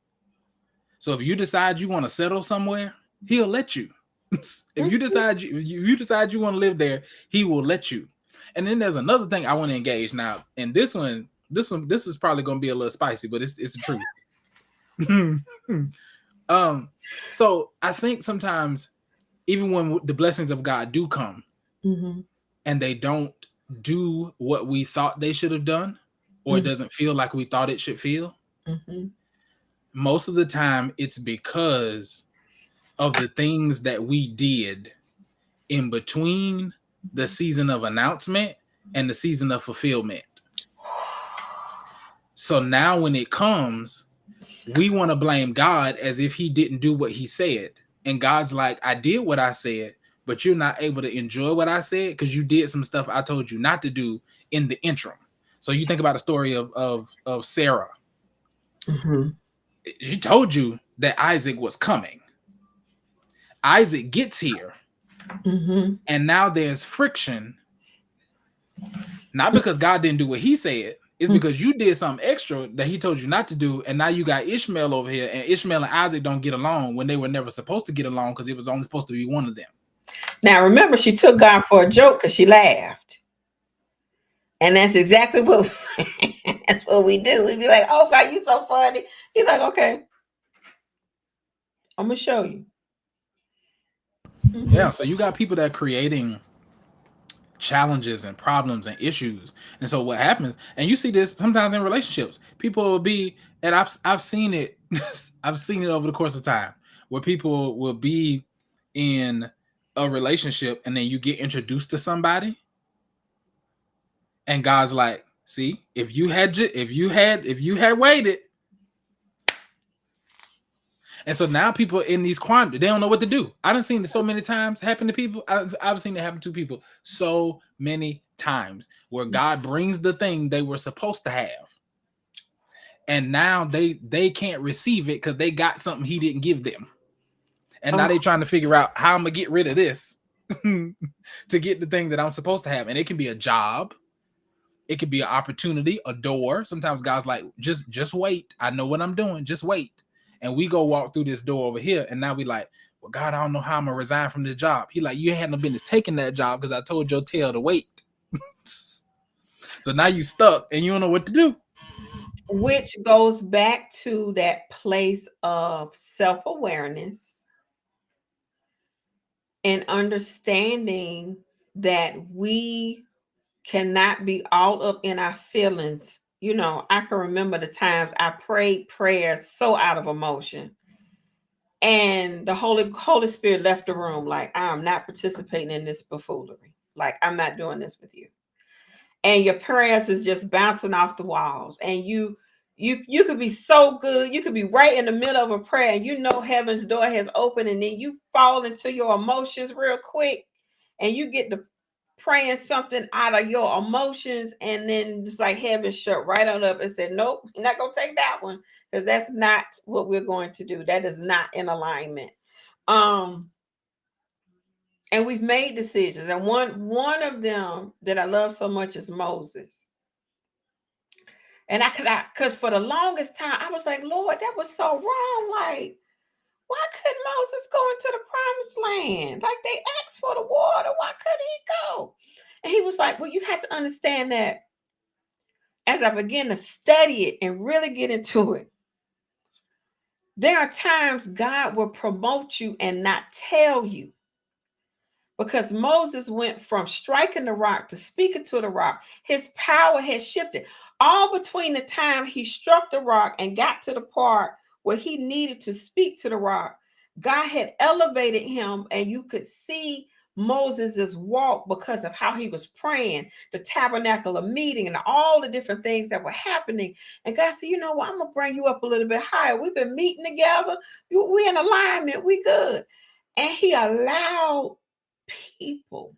So if you decide you want to settle somewhere, he'll let you. If you decide you want to live there, he will let you. And then there's another thing I want to engage now. And this is probably going to be a little spicy, but it's the truth. So I think sometimes, even when the blessings of God do come, Mm-hmm. and they don't do what we thought they should have done, or it doesn't feel like we thought it should feel, Mm-hmm. most of the time it's because of the things that we did in between the season of announcement and the season of fulfillment. So now when it comes, we want to blame God as if he didn't do what he said. And God's like, I did what I said, but you're not able to enjoy what I said because you did some stuff I told you not to do in the interim. So you think about the story of Sarah. Mm-hmm. She told you that Isaac was coming. Isaac gets here, Mm-hmm. and now there's friction. Not because God didn't do what he said, it's because you did something extra that he told you not to do, and now you got Ishmael over here, and Ishmael and Isaac don't get along when they were never supposed to get along because it was only supposed to be one of them. Now remember, she took God for a joke because she laughed, and that's exactly what that's what we do. We be like, "Oh God, you so funny." He's like, "Okay, I'm gonna show you." Yeah, Mm-hmm. so you got people that are creating challenges and problems and issues. And so what happens, and you see this sometimes in relationships, people will be, and I've seen it, I've seen it over the course of time, where people will be in a relationship and then you get introduced to somebody, and God's like, see, if you had waited. And so now people in these quandaries, they don't know what to do. I done seen it so many times happen to people. I've seen it happen to people so many times where God brings the thing they were supposed to have, and now they can't receive it because they got something He didn't give them, and now Oh, they trying to figure out how I'm gonna get rid of this to get the thing that I'm supposed to have. And it can be a job, it could be an opportunity, a door. Sometimes God's like, just wait. I know what I'm doing. Just wait. And we go walk through this door over here, and now we like, well, God, I don't know how I'm gonna resign from this job. He like, you ain't had no business taking that job because I told your tail to wait. So now you stuck and you don't know what to do. which goes back to that place of self awareness and understanding that we cannot be all up in our feelings. You know, I can remember the times I prayed prayers so out of emotion, and the Holy Spirit left the room like, I'm not participating in this buffoonery. Like, I'm not doing this with you. And your prayers is just bouncing off the walls, and you could be so good, you could be right in the middle of a prayer and you know heaven's door has opened, and then you fall into your emotions real quick, and you get to praying something out of your emotions, and then just like heaven shut right on up and said, nope, you're not gonna take that one, because that's not what we're going to do. That is not in alignment. um and we've made decisions, and one of them that I love so much is Moses. And because for the longest time, I was like, Lord, that was so wrong. Like, why couldn't Moses go into the promised land? Like, they asked for the water. Why couldn't he go? And he was like, well, you have to understand that as I began to study it and really get into it, there are times God will promote you and not tell you, because Moses went from striking the rock to speaking to the rock. His power had shifted. All between the time he struck the rock and got to the part where he needed to speak to the rock, God had elevated him, and you could see Moses's walk because of how he was praying, the tabernacle of meeting, and all the different things that were happening. And God said, you know what? I'm going to bring you up a little bit higher. We've been meeting together. We're in alignment. We good. And he allowed people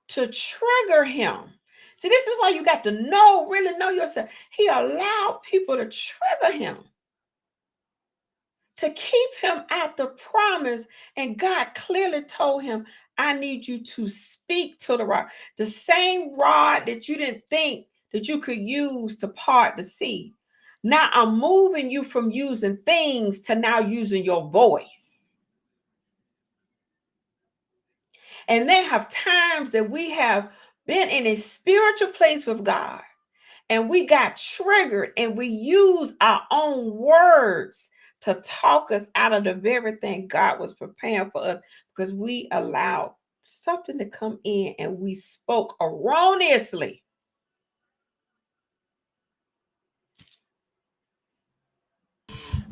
to trigger him. See, this is why you got to know, really know yourself. He allowed people to trigger him, to keep him at the promise. And God clearly told him, I need you to speak to the rock. The same rod that you didn't think that you could use to part the sea. Now I'm moving you from using things to now using your voice. And there have times that we have been in a spiritual place with God, and we got triggered, and we use our own words to talk us out of the very thing God was preparing for us, because we allowed something to come in and we spoke erroneously.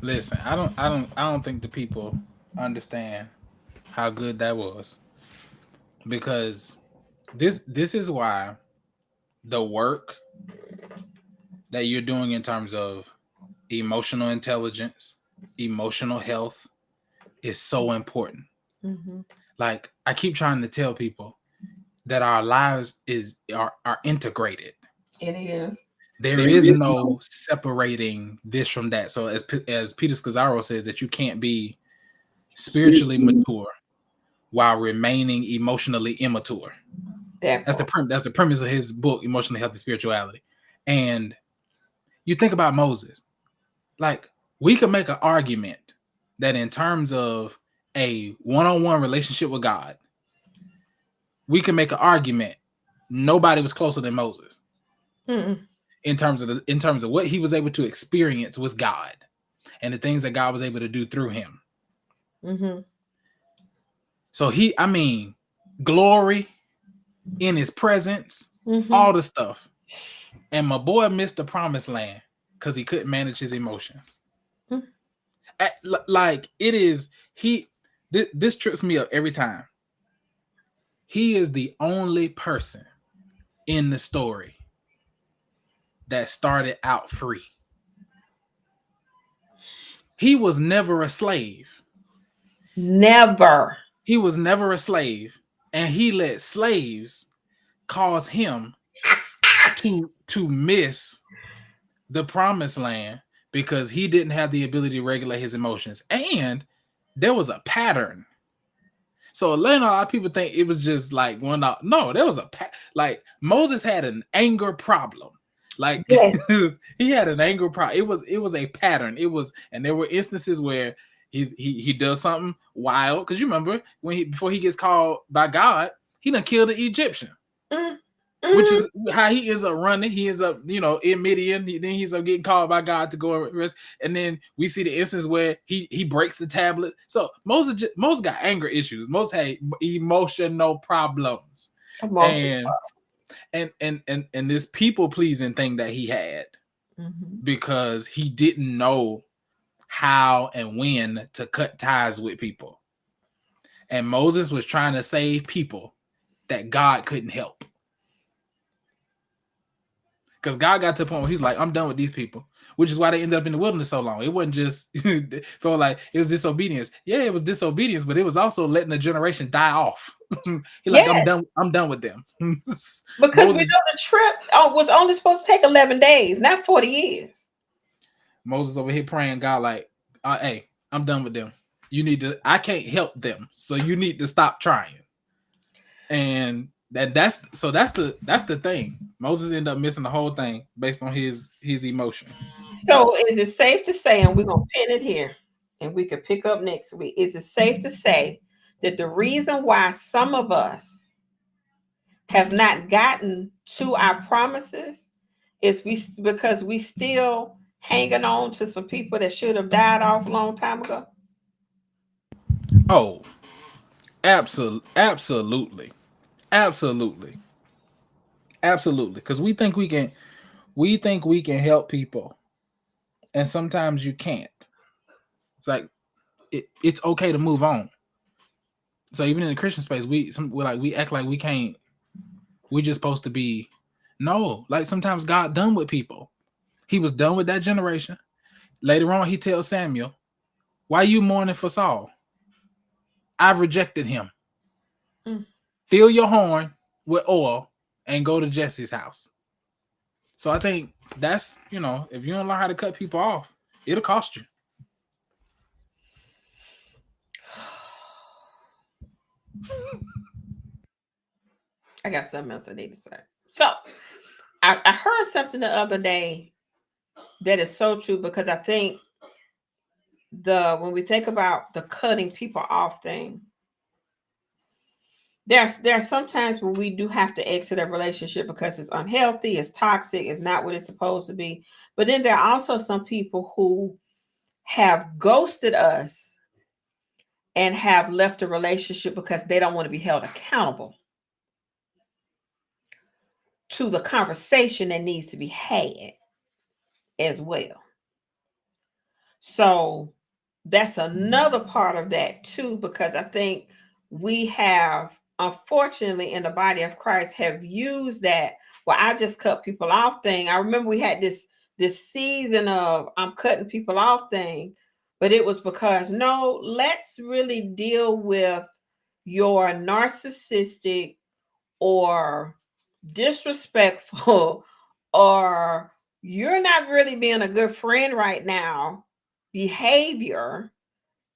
Listen, I don't think the people understand how good that was, because this is why the work that you're doing in terms of emotional intelligence, emotional health is so important. Mhm. Like I keep trying to tell people, that our lives are integrated. It is. There is no separating this from that. So as Peter Scazzaro says, that you can't be spiritually mature while remaining emotionally immature. That part. That's the premise of his book, Emotionally Healthy Spirituality. And you think about Moses, like we could make an argument that in terms of a one-on-one relationship with God, we can make an argument nobody was closer than Moses. Mm-mm. In terms of what he was able to experience with God and the things that God was able to do through him. Mm-hmm. So glory in his presence, Mm-hmm. all the stuff. And my boy missed the promised land because he couldn't manage his emotions. Mm-hmm. Like it is, this trips me up every time. He is the only person in the story that started out free. He was never a slave. Never. He was never a slave, and he let slaves cause him to miss the promised land because he didn't have the ability to regulate his emotions. And there was a pattern. So a lot of people think it was just like one out. No, there was like Moses had an anger problem. Like Yes. he had an anger problem. It was a pattern. And there were instances where he does something wild. Because you remember before he gets called by God, he done killed the Egyptian. Which Mm-hmm. is how he ends up running. He ends up, in Midian. Then he ends up getting called by God to go and rest. And then we see the instance where he breaks the tablet. So Moses got anger issues. Moses had emotional problems, Emotional. and this people pleasing thing that he had Mm-hmm. because he didn't know how and when to cut ties with people. And Moses was trying to save people that God couldn't help. Because God got to the point where he's like, I'm done with these people, which is why they ended up in the wilderness so long. It wasn't just felt like it was disobedience. Yeah, it was disobedience, but it was also letting a generation die off. He's like, Yes, I'm done with them. because we Moses know the trip was only supposed to take 11 days, not 40 years. Moses over here praying God like, hey, I'm done with them. I can't help them, so you need to stop trying. And that's the thing. Moses ended up missing the whole thing based on his emotions. So is it safe to say, and we're going to pin it here, and we could pick up next week, is it safe to say that the reason why some of us have not gotten to our promises is because we still hanging on to some people that should have died off a long time ago? Oh, absolutely, absolutely, absolutely. Because we think we can help people, and sometimes you can't. It's like it's okay to move on. So even in the Christian space, we act like we can't. We're just supposed to be. No, like sometimes God done with people. He was done with that generation. Later on, he tells Samuel, "Why are you mourning for Saul? I've rejected him. Mm. Fill your horn with oil and go to Jesse's house." So I think that's, if you don't learn how to cut people off, it'll cost you. I got something else I need to say. So I heard something the other day that is so true, because I think when we think about the cutting people off thing, there are sometimes when we do have to exit a relationship because it's unhealthy, it's toxic, it's not what it's supposed to be. But then there are also some people who have ghosted us and have left a relationship because they don't want to be held accountable to the conversation that needs to be had as well. So that's another part of that too, because I think we have, unfortunately, in the body of Christ, have used that, well, I just cut people off thing. I remember we had this season of I'm cutting people off thing, but it was because, no, let's really deal with your narcissistic or disrespectful or you're not really being a good friend right now behavior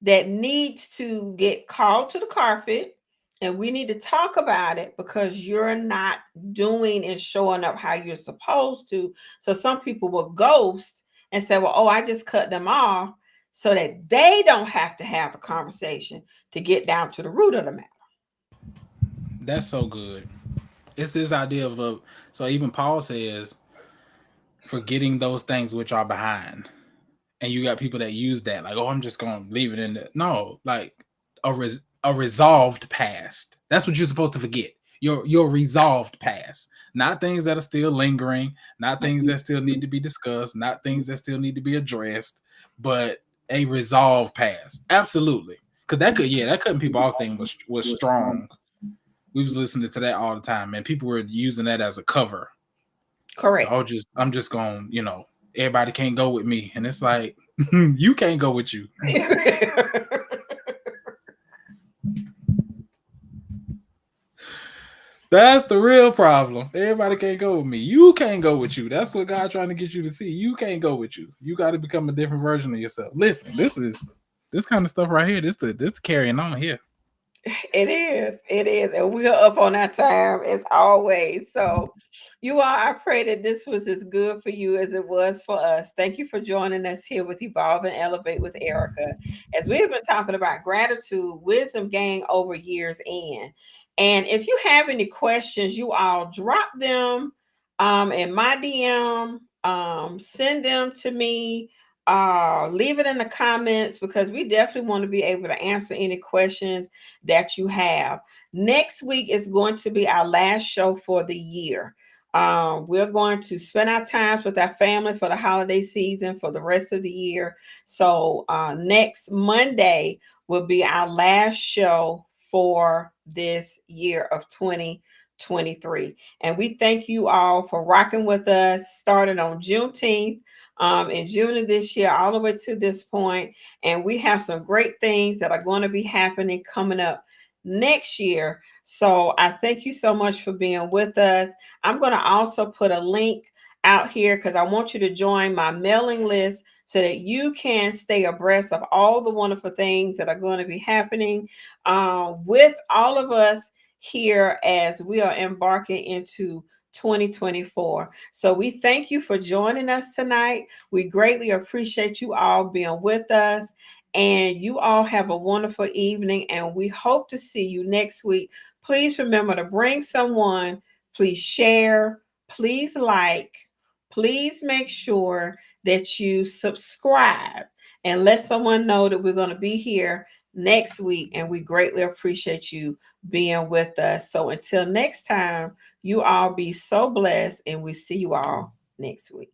that needs to get called to the carpet, and we need to talk about it because you're not doing and showing up how you're supposed to. So some people will ghost and say, well, oh, I just cut them off so that they don't have to have a conversation to get down to the root of the matter. That's so good. It's this idea of so even Paul says, forgetting those things which are behind. And you got people that use that, like, oh, I'm just gonna leave it in there. No, like a resolved past. That's what you're supposed to forget. Your resolved past, not things that are still lingering, not things that still need to be discussed, not things that still need to be addressed, but a resolved past. Absolutely, because that cutting people off thing was strong. We was listening to that all the time, and people were using that as a cover. So Correct. I'm just going, everybody can't go with me, and it's like you can't go with you. That's the real problem. Everybody can't go with me. You can't go with you. That's what God trying to get you to see. You can't go with you. You got to become a different version of yourself. Listen, this kind of stuff right here. This carrying on here. It is. It is. And we're up on our time as always. So, you all, I pray that this was as good for you as it was for us. Thank you for joining us here with Evolve and Elevate with Errica. As we have been talking about gratitude, wisdom gained over years in. And if you have any questions, you all drop them in my DM, send them to me, leave it in the comments because we definitely want to be able to answer any questions that you have. Next week is going to be our last show for the year. We're going to spend our times with our family for the holiday season for the rest of the year. So next Monday will be our last show for this year of 2023. And we thank you all for rocking with us starting on Juneteenth. In June of this year, all the way to this point. And we have some great things that are going to be happening coming up next year. So I thank you so much for being with us. I'm going to also put a link out here because I want you to join my mailing list so that you can stay abreast of all the wonderful things that are going to be happening with all of us here as we are embarking into 2024. So we thank you for joining us tonight. We greatly appreciate you all being with us. And you all have a wonderful evening. And we hope to see you next week. Please remember to bring someone. Please share. Please like. Please make sure that you subscribe and let someone know that we're going to be here next week. And we greatly appreciate you being with us. So until next time, you all be so blessed, and we see you all next week.